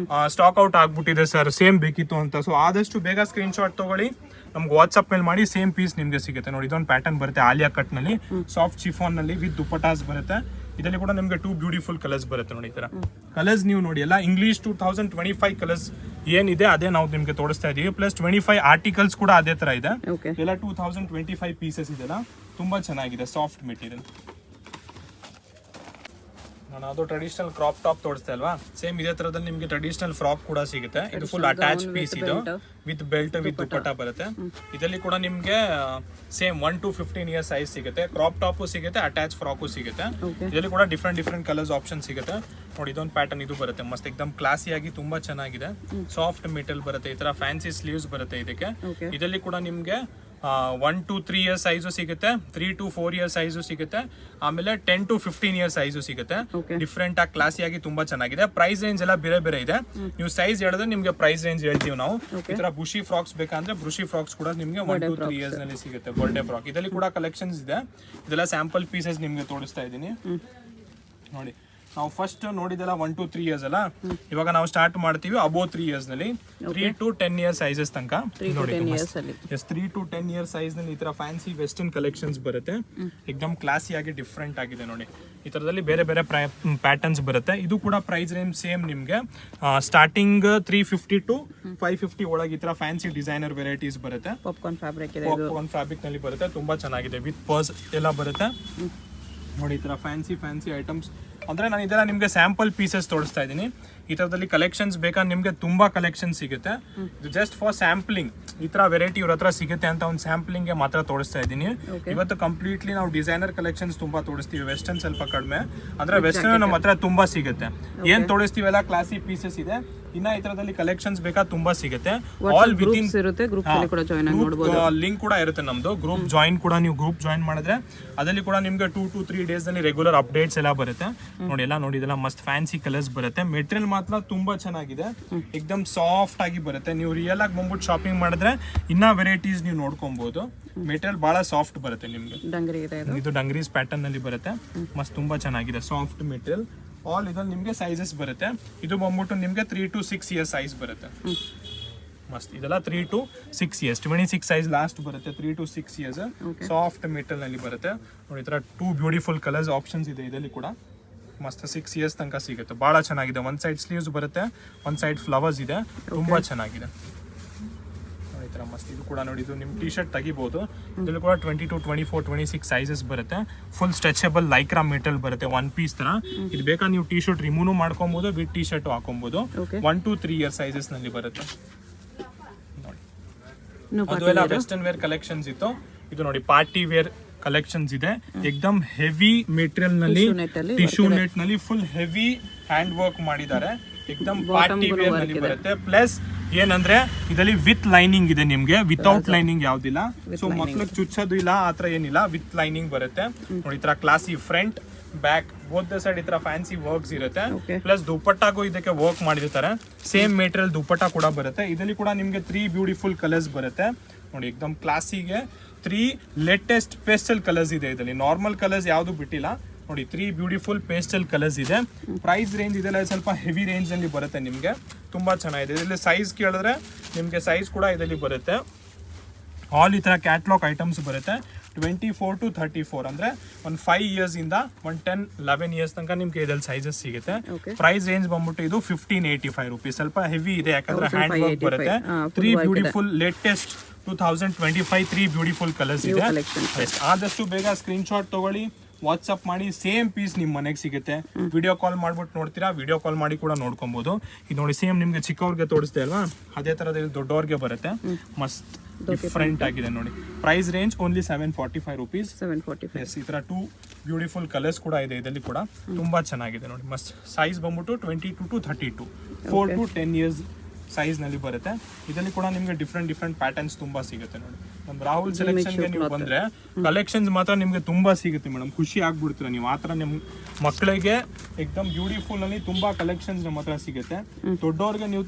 A: ಸ್ಟಾಕ್ ಔಟ್ ಆಗ್ಬಿಟ್ಟಿದೆ ಸರ್, ಸೇಮ್ ಬೇಕಿತ್ತು ಅಂತ. ಸೊ ಆದಷ್ಟು ಬೇಗ ಸ್ಕ್ರೀನ್ ಶಾಟ್ ತಗೊಳ್ಳಿ, ನಮ್ಗೆ ವಾಟ್ಸ್ಆಪ್ ಮೇಲೆ ಮಾಡಿ, ಸೇಮ್ ಪೀಸ್ ನಿಮ್ಗೆ ಸಿಗುತ್ತೆ. ನೋಡಿ ಇದೊಂದು ಪ್ಯಾಟರ್ನ್ ಬರುತ್ತೆ ಆಲಿಯಾ ಕಟ್ ನಲ್ಲಿ, ಸಾಫ್ಟ್ ಚಿಫಾನ್ ನಲ್ಲಿ ವಿತ್ ದುಪಟಾಸ್ ಬರುತ್ತೆ. ಇದರಲ್ಲಿ ಕೂಡ ನಿಮ್ಗೆ 2 ಬ್ಯೂಟಿಫುಲ್ ಕಲರ್ಸ್ ಬರುತ್ತೆ. ನೋಡಿ ಈ ತರ ಕಲರ್ಸ್ ನೀವು ನೋಡಿ ಎಲ್ಲ ಇಂಗ್ಲಿಷ್ 2025 ಕಲರ್ಸ್ ಏನಿದೆ ಅದೇ ನಾವು ನಿಮ್ಗೆ ತೋರಿಸ್ತಾ ಇದೀವಿ. ಪ್ಲಸ್ 25 ಆರ್ಟಿಕಲ್ಸ್ ಕೂಡ ಅದೇ ತರ ಇದೆ. ಎಲ್ಲ 2025 ಪೀಸಸ್ ಇದೆಲ್ಲ ತುಂಬಾ ಚೆನ್ನಾಗಿದೆ. Soft material. ನಾನು ಅದು ಟ್ರೆಡಿಷನಲ್ ಕ್ರಾಪ್ ಟಾಪ್ ತೋರಿಸ್ತಾ ಅಲ್ವಾ, ಸೇಮ್ ಇದೇ ತರದಲ್ಲಿ ನಿಮ್ಗೆ ಟ್ರೆಡಿಷನಲ್ ಫ್ರಾಕ್ ಕೂಡ ಸಿಗುತ್ತೆ. ಇದು ಫುಲ್ ಅಟ್ಯಾಚ್ ಪೀಸ್ ಇದು, ವಿತ್ ಬೆಲ್ಟ್ ವಿತ್ ದುಪಟ್ಟ ಬರುತ್ತೆ. ಇದರಲ್ಲಿ ಕೂಡ ನಿಮ್ಗೆ ಸೇಮ್ 1 to 15 years ಸೈಜ್ ಸಿಗುತ್ತೆ. ಕ್ರಾಪ್ ಟಾಪು ಸಿಗುತ್ತೆ, ಅಟ್ಯಾಚ್ ಫ್ರಾಕು ಸಿಗುತ್ತೆ. ಇದರಲ್ಲಿ ಕೂಡ ಡಿಫ್ರೆಂಟ್ ಕಲರ್ಸ್ ಆಪ್ಷನ್ ಸಿಗುತ್ತೆ. ನೋಡಿ ಇದೊಂದು ಪ್ಯಾಟರ್ನ್ ಇದು ಬರುತ್ತೆ ಮಸ್ತ್, ಎಕ್ದಮ್ ಕ್ಲಾಸಿ ಆಗಿ ತುಂಬಾ ಚೆನ್ನಾಗಿದೆ. ಸಾಫ್ಟ್ ಮೆಟಲ್ ಬರುತ್ತೆ, ಈ ತರ ಫ್ಯಾನ್ಸಿ ಸ್ಲೀವ್ಸ್ ಬರುತ್ತೆ ಇದಕ್ಕೆ. ಇದರಲ್ಲಿ ಕೂಡ ನಿಮ್ಗೆ 1 to 3 years ಸೈಜು ಸಿಗುತ್ತೆ, 3 to 4 years ಸೈಜು ಸಿಗುತ್ತೆ, ಆಮೇಲೆ 10 to 15 years ಸೈಜು ಸಿಗುತ್ತೆ. ಡಿಫ್ರೆಂಟ್ ಆಗಿ ಕ್ಲಾಸಿ ಆಗಿ ತುಂಬಾ ಚೆನ್ನಾಗಿದೆ. ಪ್ರೈಸ್ ರೇಂಜ್ ಎಲ್ಲ ಬೇರೆ ಇದೆ. ನೀವು ಸೈಜ್ ಹೇಳಿದ್ರೆ ನಿಮ್ಗೆ ಪ್ರೈಸ್ ರೇಂಜ್ ಹೇಳ್ತೀವಿ ನಾವು. ಈ ತರ ಬುಷಿ ಫ್ರಾಕ್ಸ್ ಬೇಕಂದ್ರೆ ಬುಷಿ ಫ್ರಾಕ್ಸ್ ಕೂಡ ನಿಮ್ಗೆ 1 to 3 years ನಲ್ಲಿ ಸಿಗುತ್ತೆ. ಬರ್ಡೇ ಫ್ರಾಕ್ ಇದರಲ್ಲಿ ಕೂಡ ಕಲೆಕ್ಷನ್ಸ್ ಇದೆ. ಇದೆಲ್ಲ ಸ್ಯಾಂಪಲ್ ಪೀಸಸ್ ನಿಮ್ಗೆ ತೋರಿಸ್ತಾ ಇದ್ದೀನಿ ನೋಡಿ. ನಾವು ಫಸ್ಟ್ ನೋಡಿದೆಲ್ಲ 1 to 3 years ಅಲ್ಲ, ಇವಾಗ ನಾವು ಸ್ಟಾರ್ಟ್ ಮಾಡ್ತೀವಿ ಅಬೋ 3 years ನಲ್ಲಿ 3 to 10 years ಸೈಜಸ್ ತನಕ ನೋಡಿ. 3 to 10 years ಸೈಜ್ ನಲ್ಲಿ ಈ ತರ ಫ್ಯಾನ್ಸಿ ವೆಸ್ಟರ್ನ್ ಕಲೆಕ್ಷನ್ಸ್ ಬರುತ್ತೆ. ಎಕ್ದಮ್ ಕ್ಲಾಸಿ ಆಗಿ ಡಿಫ್ರೆಂಟ್ ಆಗಿದೆ ನೋಡಿ. ಈ ತರದಲ್ಲಿ ಬೇರೆ ಪ್ಯಾಟರ್ನ್ಸ್ ಬರುತ್ತೆ. ಇದು ಕೂಡ ಪ್ರೈಸ್ ರೇಂಜ್ ಸೇಮ್ ನಿಮ್ಗೆ ಸ್ಟಾರ್ಟಿಂಗ್ 350 to 550 ಒಳಗೆ ಈ ತರ ಫ್ಯಾನ್ಸಿ ಡಿಸೈನರ್ ವೆರೈಟೀಸ್ ಬರುತ್ತೆ.
B: ಪಾಪ್ಕಾರ್ನ್ ಫ್ಯಾಬ್ರಿಕ್
A: ನಲ್ಲಿ ಬರುತ್ತೆ. ತುಂಬಾ ಚೆನ್ನಾಗಿದೆ. ವಿತ್ ಪರ್ಸ್ ಎಲ್ಲ ಬರುತ್ತೆ ನೋಡಿ. ಈ ತರ ಫ್ಯಾನ್ಸಿ ಐಟಮ್ಸ್ ಅಂದ್ರೆ ನಾನು ಇದೆಲ್ಲ ನಿಮ್ಗೆ ಸ್ಯಾಂಪಲ್ ಪೀಸಸ್ ತೋರಿಸ್ತಾ ಇದ್ದೀನಿ. ಈ ತರದಲ್ಲಿ ಕಲೆಕ್ಷನ್ಸ್ ಬೇಕಾದ್ರೆ ನಿಮ್ಗೆ ತುಂಬಾ ಕಲೆಕ್ಷನ್ ಸಿಗುತ್ತೆ. ಇದು ಜಸ್ಟ್ ಫಾರ್ ಸ್ಯಾಂಪ್ಲಿಂಗ್, ಈ ತರ ವೆರೈಟಿ ಇವ್ರ ಹತ್ರ ಸಿಗುತ್ತೆ ಅಂತ ಒಂದು ಸ್ಯಾಂಪ್ಲಿಂಗ್ ಗೆ ಮಾತ್ರ ತೋರಿಸ್ತಾ ಇದ್ದೀನಿ. ಇವತ್ತು ಕಂಪ್ಲೀಟ್ಲಿ ನಾವು ಡಿಸೈನರ್ ಕಲೆಕ್ಷನ್ಸ್ ತುಂಬಾ ತೋರಿಸ್ತೀವಿ, ವೆಸ್ಟರ್ನ್ ಸ್ವಲ್ಪ ಕಡಿಮೆ. ಅಂದ್ರೆ ವೆಸ್ಟರ್ನ್ ನಮ್ಮ ಹತ್ರ ತುಂಬಾ ಸಿಗುತ್ತೆ. ಏನ್ ತೋರಿಸ್ತೀವೆಲ್ಲ ಕ್ಲಾಸಿ ಪೀಸಸ್ ಇದೆ. ಇನ್ನ ಈ ತರದಲ್ಲಿ ಕಲೆಕ್ಷನ್ಸ್ ಬೇಕಾ ತುಂಬಾ ಸಿಗುತ್ತೆ. ಆಲ್ ವಿತಿನ್ ಲಿಂಕ್ ಕೂಡ ಇರುತ್ತೆ ನಮ್ದು. ಗ್ರೂಪ್ ಜಾಯಿನ್ ಕೂಡ ನೀವು ಗ್ರೂಪ್ ಜಾಯಿನ್ ಮಾಡಿದ್ರೆ ಅದರಲ್ಲಿ ಕೂಡ ನಿಮ್ಗೆ 2 to 3 days ನಲ್ಲಿ ರೆಗ್ಯುಲರ್ ಅಪ್ಡೇಟ್ಸ್ ಎಲ್ಲ ಬರುತ್ತೆ ನೋಡಿ. ಎಲ್ಲ ನೋಡಿ ಇದೆಲ್ಲ ಮಸ್ತ್ ಫ್ಯಾನ್ಸಿ ಕಲರ್ಸ್ ಬರುತ್ತೆ. ಮೆಟೀರಿಯಲ್ ಮಾತ್ರ ತುಂಬಾ ಚೆನ್ನಾಗಿದೆ, ಎಕ್ದಮ್ ಸಾಫ್ಟ್ ಆಗಿ ಬರುತ್ತೆ. ನೀವು ರಿಯಲ್ ಆಗಿ ಬಂದ್ಬಿಟ್ಟು ಶಾಪಿಂಗ್ ಮಾಡಿದ್ರೆ ಇನ್ನ ವೆರೈಟೀಸ್ ನೀವು ನೋಡ್ಕೊಬಹುದು. ಮೆಟೀರಿಯಲ್ ಬಹಳ ಸಾಫ್ಟ್ ಬರುತ್ತೆ ನಿಮ್ಗೆ. ಇದು ಡಂಗ್ರೀಸ್ ಪ್ಯಾಟರ್ನ್ ನಲ್ಲಿ ಬರುತ್ತೆ. ಮಸ್ತ್ ತುಂಬಾ ಚೆನ್ನಾಗಿದೆ, ಸಾಫ್ಟ್ ಮೆಟೀರಿಯಲ್. ಆಲ್ ಇದ್ರಲ್ಲಿ ನಿಮ್ಗೆ ಸೈಜಸ್ ಬರುತ್ತೆ. ಇದು ಬಂದ್ಬಿಟ್ಟು ನಿಮ್ಗೆ 3 to 6 years ಸೈಜ್ ಬರುತ್ತೆ. ಮಸ್ತ್ ಇದೆಲ್ಲ 3 to 6 years 26 ಸೈಜ್ ಲಾಸ್ಟ್ ಬರುತ್ತೆ. 3 to 6 years ಸಾಫ್ಟ್ ಮೆಟಲ್ ನಲ್ಲಿ ಬರುತ್ತೆ ನೋಡಿ. ಈ ತರ 2 ಬ್ಯೂಟಿಫುಲ್ ಕಲರ್ಸ್ ಆಪ್ಷನ್ಸ್ ಇದೆ ಇದರಲ್ಲಿ ಕೂಡ. ಮಸ್ತ್ 6 years ತನಕ ಸಿಗುತ್ತೆ. ಬಹಳ ಚೆನ್ನಾಗಿದೆ. ಒನ್ ಸೈಡ್ ಸ್ಲೀವ್ಸ್ ಬರುತ್ತೆ, ಒನ್ ಸೈಡ್ ಫ್ಲವರ್ಸ್ ಇದೆ. ತುಂಬಾ ಚೆನ್ನಾಗಿದೆ. ಈ ತರ ಮಸ್ತ್ ಇದು ಕೂಡ ನೋಡಿ. ಇದು ನಿಮ್ ಟಿ ಶರ್ಟ್ ತೆಗಿಬಹುದು. ಇದರಲ್ಲಿ ಕೂಡ 20 to 24, 26 ಸೈಜಸ್ ಬರುತ್ತೆ. ಫುಲ್ ಸ್ಟ್ರೆಚಬಲ್ ಲೈಕ್ರಾ ಮೆಟಲ್ ಬರುತ್ತೆ, ಒನ್ ಪೀಸ್ ತರ. ಇದು ಬೇಕಾ ನೀವು ಟಿ ಶರ್ಟ್ ರಿಮೂವ್ ಮಾಡ್ಕೊಬಹುದು, ವಿತ್ ಟಿ ಶರ್ಟ್ ಹಾಕೊಬಹುದು. 1 to 3 years ಸೈಜಸ್ ನಲ್ಲಿ ಬರುತ್ತೆ ನೋಡಿ. ಅದು ಎಲ್ಲ ವೆಸ್ಟರ್ನ್ ವೇರ್ ಕಲೆಕ್ಷನ್ಸ್ ಇತ್ತು. ಇದು ನೋಡಿ ಪಾರ್ಟಿ ವೇರ್ ಕಲೆಕ್ಷನ್ಸ್ ಇದೆ. ಎಕ್ದಮ್ ಹೆವಿ ಮೆಟೀರಿಯಲ್ ನಲ್ಲಿ, ಟಿಶ್ಯೂ ನೆಟ್ ನಲ್ಲಿ ಫುಲ್ ಹೆವಿ ಹ್ಯಾಂಡ್ ವರ್ಕ್ ಮಾಡಿದ್ದಾರೆ. ಎಕ್ದಮ್ ಪಾರ್ಟಿ ವೇರ್ ನಲ್ಲಿ ಬರುತ್ತೆ. ಪ್ಲಸ್ ಏನಂದ್ರೆ ಇದರಲ್ಲಿ ವಿತ್ ಲೈನಿಂಗ್ ಇದೆ ನಿಮ್ಗೆ, ವಿತೌಟ್ ಲೈನಿಂಗ್ ಯಾವ್ದಿಲ್ಲ. ಸೊ ಮಕ್ಳಿಗೆ ಚುಚ್ಚೋದು ಇಲ್ಲ, ಆತರ ಏನಿಲ್ಲ. ವಿತ್ ಲೈನಿಂಗ್ ಬರುತ್ತೆ ನೋಡಿ. ಈ ತರ classy front back both the side ಈ ತರ ಫ್ಯಾನ್ಸಿ ವರ್ಕ್ಸ್ ಇರುತ್ತೆ. ಪ್ಲಸ್ ದುಪಟ್ಟಾಗೂ ಇದಕ್ಕೆ ವರ್ಕ್ ಮಾಡಿರ್ತಾರೆ. ಸೇಮ್ ಮೆಟೀರಿಯಲ್ ದುಪಟ್ಟ ಕೂಡ ಬರುತ್ತೆ. ಇದರಲ್ಲಿ ಕೂಡ ನಿಮ್ಗೆ 3 ಬ್ಯೂಟಿಫುಲ್ ಕಲರ್ಸ್ ಬರುತ್ತೆ ನೋಡಿ. ಎಕ್ದಮ್ ಕ್ಲಾಸಿಗೆ 3 ಲೇಟೆಸ್ಟ್ ಪೇಸ್ಟಲ್ ಕಲರ್ಸ್ ಇದೆ ಇದರಲ್ಲಿ. ನಾರ್ಮಲ್ ಕಲರ್ಸ್ ಯಾವ್ದು ಬಿಟ್ಟಿಲ್ಲ ನೋಡಿ. 3 ಬ್ಯೂಟಿಫುಲ್ ಪೇಸ್ಟಲ್ ಕಲರ್ಸ್ ಇದೆ. ಪ್ರೈಸ್ ರೇಂಜ್ ಇದೆಲ್ಲ ಸ್ವಲ್ಪ ಹೆವಿ ರೇಂಜ್ ನಲ್ಲಿ ಬರುತ್ತೆ ನಿಮ್ಗೆ. ತುಂಬಾ ಚೆನ್ನಾಗಿದೆ. ಇದರಲ್ಲಿ ಸೈಜ್ ಕೇಳಿದ್ರೆ ನಿಮ್ಗೆ ಸೈಜ್ ಕೂಡ ಇದರಲ್ಲಿ ಬರುತ್ತೆ. ಆಲ್ ಈ ತರ ಕ್ಯಾಟ್ಲಾಗ್ ಐಟಮ್ಸ್ ಬರುತ್ತೆ. 24 to 34 ಅಂದ್ರೆ ಒಂದು 5 years ಇಂದ ಒಂದು 10-11 years ತನಕ ನಿಮ್ಗೆ ಇದ್ರಲ್ಲಿ ಸೈಜಸ್ ಸಿಗುತ್ತೆ. ಪ್ರೈಸ್ ರೇಂಜ್ ಬಂದ್ಬಿಟ್ಟು ಇದು 1585 rupees. ಸ್ವಲ್ಪ ಹೆವಿ ಇದೆ ಯಾಕಂದ್ರೆ ಹ್ಯಾಂಡ್ ವರ್ಕ್ ಬರುತ್ತೆ. 3 ಬ್ಯೂಟಿಫುಲ್ ಲೇಟೆಸ್ಟ್ 2025 3 ಬ್ಯೂಟಿಫುಲ್ ಕಲರ್ಸ್ ಇದೆ. ಆದಷ್ಟು ಬೇಗ ಸ್ಕ್ರೀನ್ ಶಾಟ್ ತಗೊಳ್ಳಿ, ವಾಟ್ಸಪ್ ಮಾಡಿ ಸೇಮ್ ಪೀಸ್ ನಿಮ್ಮ ಮನೆಗೆ ಸಿಗುತ್ತೆ. ವಿಡಿಯೋ ಕಾಲ್ ಮಾಡ್ಬಿಟ್ಟು ನೋಡ್ತೀರಾ, ವಿಡಿಯೋ ಕಾಲ್ ಮಾಡಿ ಕೂಡ ನೋಡ್ಕೊಬಹುದು. ಇದು ನೋಡಿ ಸೇಮ್ ನಿಮ್ಗೆ ಚಿಕ್ಕವ್ರಿಗೆ ತೋರಿಸ್ದೆ ಅಲ್ವಾ, ಅದೇ ತರದ ದೊಡ್ಡವ್ರಿಗೆ ಬರುತ್ತೆ. ಮಸ್ತ್ ಡಿಫ್ರೆಂಟ್ ಆಗಿದೆ ನೋಡಿ. Price range only 745 rupees.
B: 745.
A: Yes, ಈ ತರ 2 ಬ್ಯೂಟಿಫುಲ್ ಕಲರ್ಸ್ ಕೂಡ ಇದೆ ಇದರಲ್ಲಿ ಕೂಡ. ತುಂಬಾ ಚೆನ್ನಾಗಿದೆ ನೋಡಿ. ಮಸ್ತ್ ಸೈಜ್ ಬಂದ್ಬಿಟ್ಟು 22 to 32, 4 to 10 years ಸೈಜ್ ನಲ್ಲಿ ಬರುತ್ತೆ. ಇದರಲ್ಲಿ ಕೂಡ ನಿಮ್ಗೆ ಡಿಫ್ರೆಂಟ್ ಪ್ಯಾಟರ್ನ್ಸ್ ತುಂಬಾ ಸಿಗುತ್ತೆ ನೋಡಿ. ನಮ್ ರಾಹುಲ್ ಸೆಲೆಕ್ಷನ್ಗೆ ನೀವು ಬಂದ್ರೆ ಕಲೆಕ್ಷನ್ಸ್ ಮಾತ್ರ ನಿಮ್ಗೆ ತುಂಬಾ ಸಿಗುತ್ತೆ ಮೇಡಮ್. ಖುಷಿ ಆಗ್ಬಿಡ್ತೀರ ನೀವು. ಆತರ ನಿಮ್ ಮಕ್ಕಳಿಗೆ ಎಕ್ದಮ್ ಬ್ಯೂಟಿಫುಲ್ ಅಲ್ಲಿ ತುಂಬಾ ಕಲೆಕ್ಷನ್ಸ್ ನಮ್ಮ ಹತ್ರ ಸಿಗುತ್ತೆ. ದೊಡ್ಡವ್ರಿಗೆ ನೀವು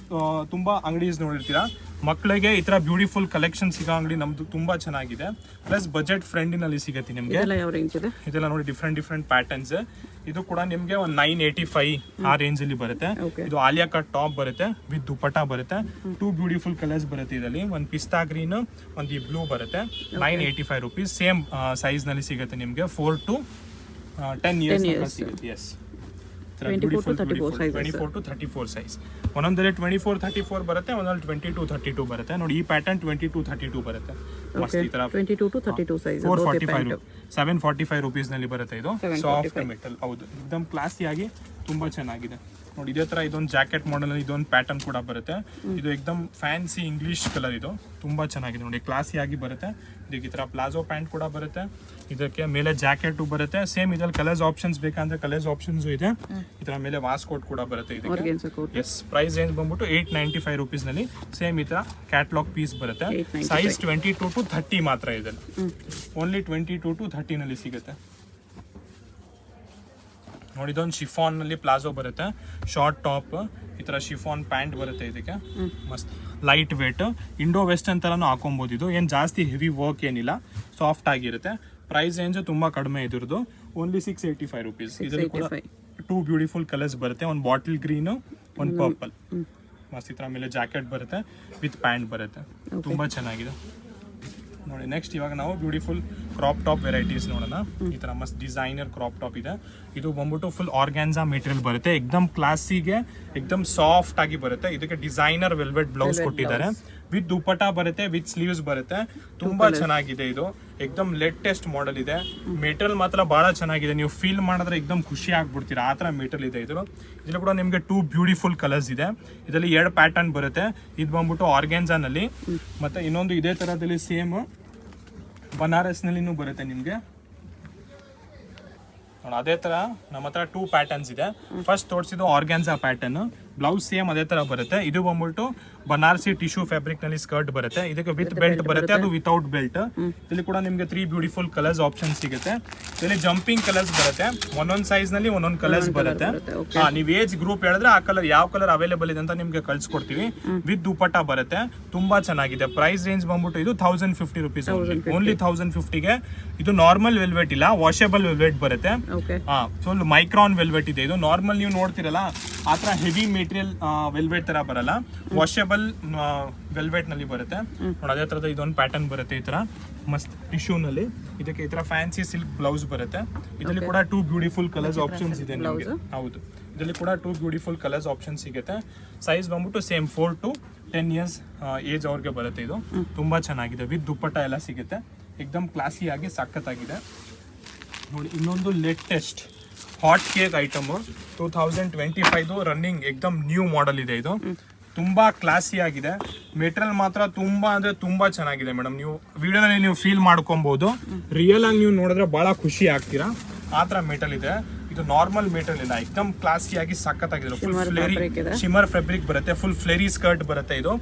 A: ತುಂಬಾ ಅಂಗಡೀಸ್ ನೋಡಿರ್ತೀರಾ, ಮಕ್ಕಳಿಗೆ ಈ ತರ ಬ್ಯೂಟಿಫುಲ್ ಕಲೆಕ್ಷನ್ ಸಿಗೋ ಅಂಗಡಿ ನಮ್ದು ತುಂಬಾ ಚೆನ್ನಾಗಿದೆ. ಪ್ಲಸ್ ಬಜೆಟ್ ಫ್ರೆಂಡ್ಲಿ ಸಿಗುತ್ತೆ ನಿಮ್ಗೆ. ಇದೆಲ್ಲ ನೋಡಿ ಡಿಫ್ರೆಂಟ್ ಪ್ಯಾಟರ್ನ್ಸ್. ಇದು ಕೂಡ ನಿಮ್ಗೆ ಒಂದು 985 ಆ ರೇಂಜ್ ಅಲ್ಲಿ ಬರುತ್ತೆ. ಇದು ಆಲಿಯಾ ಕಟ್ ಟಾಪ್ ಬರುತ್ತೆ ವಿತ್ ದುಪಟ್ಟಾ ಬರುತ್ತೆ. 2 ಬ್ಯೂಟಿಫುಲ್ ಕಲರ್ಸ್ ಬರುತ್ತೆ ಇದರಲ್ಲಿ. ಒಂದು ಪಿಸ್ತಾ ಗ್ರೀನ್, ಒಂದು ಈ ಬ್ಲೂ ಬರುತ್ತೆ. 985 rupees. ಸೇಮ್ ಸೈಜ್ ನಲ್ಲಿ ಸಿಗುತ್ತೆ ನಿಮ್ಗೆ. 4 to 10 years ಸಿಗುತ್ತೆ. Yes, 24 to 34 size. ಒಂದೊಂದಲ್ಲಿ 24, 34 ಬರುತ್ತೆ, ಒಂದೊಂದು 20 to 32 ಬರುತ್ತೆ. ನೋಡಿ ಈ ಪ್ಯಾಟರ್ನ್ 20 to 32 ಬರುತ್ತೆ. ಮಸ್ತ್ ಈ ತರ
B: 22 to 32 ಸೈಜ್.
A: 745 rupees ನಲ್ಲಿ ಬರುತ್ತೆ. ಇದು ಸಾಫ್ಟ್ ಮೆಟಲ್. ಹೌದು, ಎಕ್ದಮ್ ಕ್ಲಾಸಿ ಆಗಿ ತುಂಬಾ ಚೆನ್ನಾಗಿದೆ ನೋಡಿ. ಇದೇ ತರ ಇದೊಂದು ಜಾಕೆಟ್ ಮಾಡೆಲ್ ಅಲ್ಲಿ ಇದೊಂದು ಪ್ಯಾಟರ್ನ್ ಕೂಡ ಬರುತ್ತೆ. ಇದು ಎಕ್ದಮ್ ಫ್ಯಾನ್ಸಿ ಇಂಗ್ಲಿಷ್ ಕಲರ್. ಇದು ತುಂಬಾ ಚೆನ್ನಾಗಿದೆ ನೋಡಿ, ಕ್ಲಾಸಿ ಆಗಿ ಬರುತ್ತೆ. ಇದಕ್ಕೆ ಈ ತರ ಪ್ಲಾಜೋ ಪ್ಯಾಂಟ್ ಕೂಡ ಬರುತ್ತೆ. ಇದಕ್ಕೆ ಮೇಲೆ ಜಾಕೆಟ್ ಬರುತ್ತೆ. ಸೇಮ್ ಇದ್ರಲ್ಲಿ ಕಲರ್ಸ್ ಆಪ್ಷನ್ಸ್ ಬೇಕಂದ್ರೆ ಕಲರ್ಸ್ ಆಪ್ಷನ್ಸ್ ಇದೆ. ಈ ತರ ಮೇಲೆ ವಾಸ್ಕೋಟ್ ಕೂಡ ಬರುತ್ತೆ ಇದಕ್ಕೆ. ಎಸ್, ಪ್ರೈಸ್ ರೇಂಜ್ ಬಂದ್ಬಿಟ್ಟು 895 rupees ನಲ್ಲಿ ಸೇಮ್ ಈ ತರ ಕ್ಯಾಟ್ಲಾಗ್ ಪೀಸ್ ಬರುತ್ತೆ. ಸೈಜ್ 22 to 30 ಮಾತ್ರ ಇದೆ. ಓನ್ಲಿ 22 to 30 ನಲ್ಲಿ ಸಿಗುತ್ತೆ ನೋಡಿ. ಇದೊಂದು ಶಿಫಾನ್ ನಲ್ಲಿ ಪ್ಲಾಜೋ ಬರುತ್ತೆ, ಶಾರ್ಟ್ ಟಾಪ್. ಈ ತರ ಶಿಫಾನ್ ಪ್ಯಾಂಟ್ ಬರುತ್ತೆ ಇದಕ್ಕೆ. ಮಸ್ತ್ ಲೈಟ್ ವೇಟ್, ಇಂಡೋ ವೆಸ್ಟರ್ನ್ ತರಾನು ಹಾಕೊಬಹುದು. ಇದು ಏನ್ ಜಾಸ್ತಿ ಹೆವಿ ವರ್ಕ್ ಏನಿಲ್ಲ, ಸಾಫ್ಟ್ ಆಗಿರುತ್ತೆ. ಪ್ರೈಸ್ ರೇಂಜ್ ತುಂಬಾ ಕಡಿಮೆ ಇದ್ರದ್ದು. Only 685 rupees. ಇದರಲ್ಲಿ ಕೂಡ 2 ಬ್ಯೂಟಿಫುಲ್ ಕಲರ್ಸ್ ಬರುತ್ತೆ. ಒಂದು ಬಾಟಲ್ ಗ್ರೀನ್, ಒಂದು ಪರ್ಪಲ್. ಮಸ್ತ್ ಈ ತರ ಮೇಲೆ ಜಾಕೆಟ್ ಬರುತ್ತೆ ವಿತ್ ಪ್ಯಾಂಟ್ ಬರುತ್ತೆ. ತುಂಬಾ ಚೆನ್ನಾಗಿದೆ ನೋಡಿ. ನೆಕ್ಸ್ಟ್ ಇವಾಗ ನಾವು ಬ್ಯೂಟಿಫುಲ್ ಕ್ರಾಪ್ ಟಾಪ್ ವೆರೈಟೀಸ್ ನೋಡೋಣ. ಈ ತರ ಮಸ್ತ್ ಡಿಸೈನರ್ ಕ್ರಾಪ್ ಟಾಪ್ ಇದೆ. ಇದು ಬಂದ್ಬಿಟ್ಟು ಫುಲ್ ಆರ್ಗ್ಯಾನ್ಸಾ ಮೆಟೀರಿಯಲ್ ಬರುತ್ತೆ. ಎಕ್ದಮ್ ಕ್ಲಾಸಿಗೆ ಎಕ್ದಮ್ ಸಾಫ್ಟ್ ಆಗಿ ಬರುತ್ತೆ. ಇದಕ್ಕೆ ಡಿಸೈನರ್ ವೆಲ್ವೆಟ್ ಬ್ಲೌಸ್ ಕೊಟ್ಟಿದ್ದಾರೆ. ವಿತ್ ದುಪಟ್ಟಾ ಬರುತ್ತೆ, ವಿತ್ ಸ್ಲೀವ್ಸ್ ಬರುತ್ತೆ. ತುಂಬಾ ಚೆನ್ನಾಗಿದೆ. ಇದು ಎಕ್ದಮ್ ಲೇಟೆಸ್ಟ್ ಮಾಡೆಲ್ ಇದೆ. ಮೆಟೀರಿಯಲ್ ಮಾತ್ರ ಬಹಳ ಚೆನ್ನಾಗಿದೆ. ನೀವು ಫೀಲ್ ಮಾಡಿದ್ರೆ ಎಕ್ದಮ್ ಖುಷಿ ಆಗ್ಬಿಡ್ತೀರಾ, ಆ ತರ ಮೆಟೀರಿಯಲ್ ಇದೆ ಇದು. ಇದ್ರಲ್ಲಿ ಕೂಡ ನಿಮ್ಗೆ 2 ಬ್ಯೂಟಿಫುಲ್ ಕಲರ್ಸ್ ಇದೆ. ಇದರಲ್ಲಿ 2 ಪ್ಯಾಟರ್ನ್ ಬರುತ್ತೆ. ಇದು ಬಂದ್ಬಿಟ್ಟು ಆರ್ಗ್ಯಾನ್ಸಾ ನಲ್ಲಿ, ಮತ್ತೆ ಇನ್ನೊಂದು ಇದೇ ತರದಲ್ಲಿ ಸೇಮ್ ಬನಾರಸ್ ನಲ್ಲಿನೂ ಬರುತ್ತೆ ನಿಮ್ಗೆ. ಅದೇ ತರ ನಮ್ಮ ಹತ್ರ 2 ಪ್ಯಾಟರ್ನ್ಸ್ ಇದೆ. ಫಸ್ಟ್ ತೋರಿಸಿದ್ದು ಆರ್ಗ್ಯಾನ್ಸಾ ಪ್ಯಾಟರ್ನ್. ಬ್ಲೌಸ್ ಸೇಮ್ ಅದೇ ತರ ಬರುತ್ತೆ. ಇದು ಬಂದ್ಬಿಟ್ಟು ಬನಾರಸಿ ಟಿಶ್ಯೂ ಫ್ಯಾಬ್ರಿಕ್ ನಲ್ಲಿ ಸ್ಕರ್ಟ್ ಬರುತ್ತೆ. ಇದಕ್ಕೆ ವಿತ್ ಬೆಲ್ಟ್ ಬರುತ್ತೆ, ಅದು ವಿತೌಟ್ ಬೆಲ್ಟ್. ಇಲ್ಲಿ ಕೂಡ ನಿಮ್ಗೆ 3 ಬ್ಯೂಟಿಫುಲ್ ಕಲರ್ಸ್ ಆಪ್ಷನ್ ಸಿಗುತ್ತೆ. ಇಲ್ಲಿ ಜಂಪಿಂಗ್ ಕಲರ್ಸ್ ಬರುತ್ತೆ. ಒಂದೊಂದು ಸೈಜ್ ನಲ್ಲಿ ಒಂದೊಂದು ಕಲರ್ಸ್ ಬರುತ್ತೆ. ನೀವು ಏಜ್ ಗ್ರೂಪ್ ಹೇಳಿದ್ರೆ ಆ ಕಲರ್ ಯಾವ ಕಲರ್ ಅವೈಲೇಬಲ್ ಇದೆ ಅಂತ ನಿಮ್ಗೆ ಕಳ್ಸಿಕೊಡ್ತೀವಿ. ವಿತ್ ದುಪಟ್ಟಾ ಬರುತ್ತೆ. ತುಂಬಾ ಚೆನ್ನಾಗಿದೆ. ಪ್ರೈಸ್ ರೇಂಜ್ ಬಂದ್ಬಿಟ್ಟು ಇದು 1050 rupees. ಓನ್ಲಿ 1050ಗೆ. ಇದು ನಾರ್ಮಲ್ ವೆಲ್ವೆಟ್ ಇಲ್ಲ, ವಾಷೇಬಲ್ ವೆಲ್ವೆಟ್ ಬರುತ್ತೆ. ಫುಲ್ ಮೈಕ್ರಾನ್ ವೆಲ್ವೆಟ್ ಇದೆ. ಇದು ನಾರ್ಮಲ್ ನೀವು ನೋಡ್ತಿರಲ್ಲ ಆ ತರ ಹೆವಿ ಮೆಟೀರಿಯಲ್ ವೆಲ್ವೆಟ್ ತರ ಬರಲ್ಲ, ವಾಷೇಬಲ್ ವೆಲ್ವೆಟ್ ನಲ್ಲಿ ಬರುತ್ತೆ ನೋಡಿ. ಅದೇ ತರದ ಇದೊಂದು ಪ್ಯಾಟರ್ನ್ ಬರುತ್ತೆ ಈ ತರ ಮಸ್ತ್ ಟಿಶ್ಯೂ ನಲ್ಲಿ. ಇದಕ್ಕೆ ಈ ತರ ಫ್ಯಾನ್ಸಿ ಸಿಲ್ಕ್ ಬ್ಲೌಸ್ ಬರುತ್ತೆ. ಇದರಲ್ಲಿ ಕೂಡ 2 ಬ್ಯೂಟಿಫುಲ್ ಕಲರ್ಸ್ ಆಪ್ಷನ್ಸ್ ಇದೆ ನಿಮಗೆ. ಹೌದು, ಇದರಲ್ಲಿ ಕೂಡ 2 ಬ್ಯೂಟಿಫುಲ್ ಕಲರ್ಸ್ ಆಪ್ಷನ್ ಸಿಗುತ್ತೆ. ಸೈಜ್ ಬಂದ್ಬಿಟ್ಟು ಸೇಮ್ 4 to 10 years ಏಜ್ ಅವ್ರಿಗೆ ಬರುತ್ತೆ. ಇದು ತುಂಬಾ ಚೆನ್ನಾಗಿದೆ. ವಿತ್ ದುಪಟ್ಟಾ ಎಲ್ಲ ಸಿಗುತ್ತೆ. ಎಕ್ದಮ್ ಕ್ಲಾಸಿ ಆಗಿ ಸಖತ್ತಾಗಿದೆ ನೋಡಿ. ಇನ್ನೊಂದು latest hot cake item 2025 running ಎಕ್ದಮ್ ನ್ಯೂ ಮಾಡೆಲ್ ಇದೆ. ಇದು ತುಂಬಾ ಕ್ಲಾಸಿ ಆಗಿದೆ. ಮೆಟೀರಿಯಲ್ ಮಾತ್ರ ತುಂಬಾ ಅಂದ್ರೆ ತುಂಬಾ ಚೆನ್ನಾಗಿದೆ ಮೇಡಮ್. ನೀವು ವಿಡಿಯೋನಲ್ಲಿ ನೀವು ಫೀಲ್ ಮಾಡ್ಕೊಬಹುದು. ರಿಯಲ್ ಆಗಿ ನೀವು ನೋಡಿದ್ರೆ ಬಹಳ ಖುಷಿ ಆಗ್ತೀರಾ, ಆ ತರ ಮೆಟೀರಿಯಲ್ ಇದೆ. ಇದು ನಾರ್ಮಲ್ ಮೆಟೀರಿಯಲ್ ಇಲ್ಲ, ಎಕ್ದಮ್ ಕ್ಲಾಸಿ ಆಗಿ ಸಖತ್ತಾಗಿದೆ. ಫುಲ್ ಫ್ಲೇರಿ ಶಿಮರ್ ಫ್ಯಾಬ್ರಿಕ್ ಬರುತ್ತೆ. ಫುಲ್ ಫ್ಲೇರಿ ಸ್ಕರ್ಟ್ ಬರುತ್ತೆ. ಇದು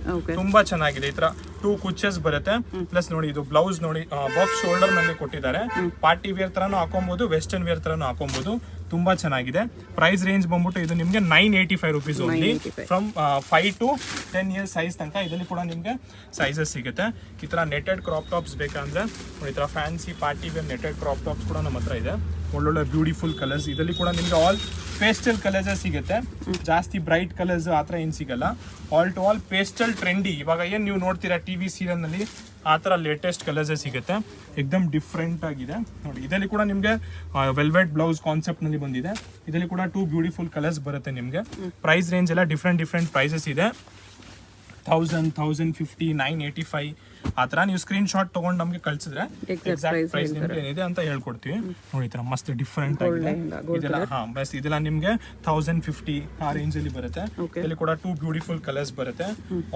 A: ತುಂಬಾ ಚೆನ್ನಾಗಿದೆ. ಈ ತರ 2 ಕುಚಸ್ ಬರುತ್ತೆ. ಪ್ಲಸ್ ನೋಡಿ ಇದು ಬ್ಲೌಸ್ ನೋಡಿ ಬಫ್ ಶೋಲ್ಡರ್ ನಲ್ಲಿ ಕೊಟ್ಟಿದ್ದಾರೆ. ಪಾರ್ಟಿ ವೇರ್ ತರಾನು ಹಾಕೊಬಹುದು, ವೆಸ್ಟರ್ನ್ ವೇರ್ ತರಾನು ಹಾಕೊಬಹುದು. ತುಂಬಾ ಚೆನ್ನಾಗಿದೆ. ಪ್ರೈಸ್ ರೇಂಜ್ ಬಂದ್ಬಿಟ್ಟು ಇದು ನಿಮ್ಗೆ 985 rupees only. From 5 to 10 years size ತನಕ ಇದರಲ್ಲಿ ಕೂಡ ನಿಮ್ಗೆ ಸೈಜಸ್ ಸಿಗುತ್ತೆ. ಈ ತರ ನೆಟೆಡ್ ಕ್ರಾಪ್ ಟಾಪ್ಸ್ ಬೇಕಂದ್ರೆ ಈ ತರ fancy party wear netted crop tops ಕೂಡ ನಮ್ಮ ಹತ್ರ ಇದೆ. ಒಳ್ಳೊಳ್ಳೆ ಬ್ಯೂಟಿಫುಲ್ ಕಲರ್ಸ್. ಇದರಲ್ಲಿ ಕೂಡ ನಿಮ್ಗೆ ಆಲ್ ಪೇಸ್ಟಲ್ ಕಲರ್ಸ್ ಸಿಗುತ್ತೆ. ಜಾಸ್ತಿ ಬ್ರೈಟ್ ಕಲರ್ಸ್ ಆ ಥರ ಏನು ಸಿಗಲ್ಲ. All to all pastel trendy. ಇವಾಗ ಏನು ನೀವು ನೋಡ್ತೀರಾ TV ಸೀರಿಯಲ್ ನಲ್ಲಿ ಆ ಥರ ಲೇಟೆಸ್ಟ್ ಕಲರ್ಸೇ ಸಿಗುತ್ತೆ. ಎಕ್ದಮ್ ಡಿಫ್ರೆಂಟ್ ಆಗಿದೆ ನೋಡಿ. ಇದರಲ್ಲಿ ಕೂಡ ನಿಮಗೆ ವೆಲ್ವೆಟ್ ಬ್ಲೌಸ್ ಕಾನ್ಸೆಪ್ಟ್ ನಲ್ಲಿ ಬಂದಿದೆ. ಇದರಲ್ಲಿ ಕೂಡ 2 ಬ್ಯೂಟಿಫುಲ್ ಕಲರ್ಸ್ ಬರುತ್ತೆ ನಿಮಗೆ. ಪ್ರೈಸ್ ರೇಂಜ್ ಎಲ್ಲ ಡಿಫ್ರೆಂಟ್ ಪ್ರೈಸಸ್ ಇದೆ. 1050 985 ಆ ಥರ ನೀವು ಸ್ಕ್ರೀನ್ ಶಾಟ್ ತೊಗೊಂಡು ನಮಗೆ ಕಳಿಸಿದ್ರೆ ಎಕ್ಸಾಕ್ಟ್ ಪ್ರೈಸ್ ನಿಮ್ಗೆ ಏನಿದೆ ಅಂತ ಹೇಳ್ಕೊಡ್ತೀವಿ. ನೋಡಿ ಈ ಥರ ಮಸ್ತ್ ಡಿಫ್ರೆಂಟ್ ಆಗಿದೆ ಇದೆಲ್ಲ. ಬೆಸ್ಟ್ ಇದೆಲ್ಲ ನಿಮಗೆ 1050 ಆ ರೇಂಜಲ್ಲಿ ಬರುತ್ತೆ. ಇದರಲ್ಲಿ ಕೂಡ 2 ಬ್ಯೂಟಿಫುಲ್ ಕಲರ್ಸ್ ಬರುತ್ತೆ.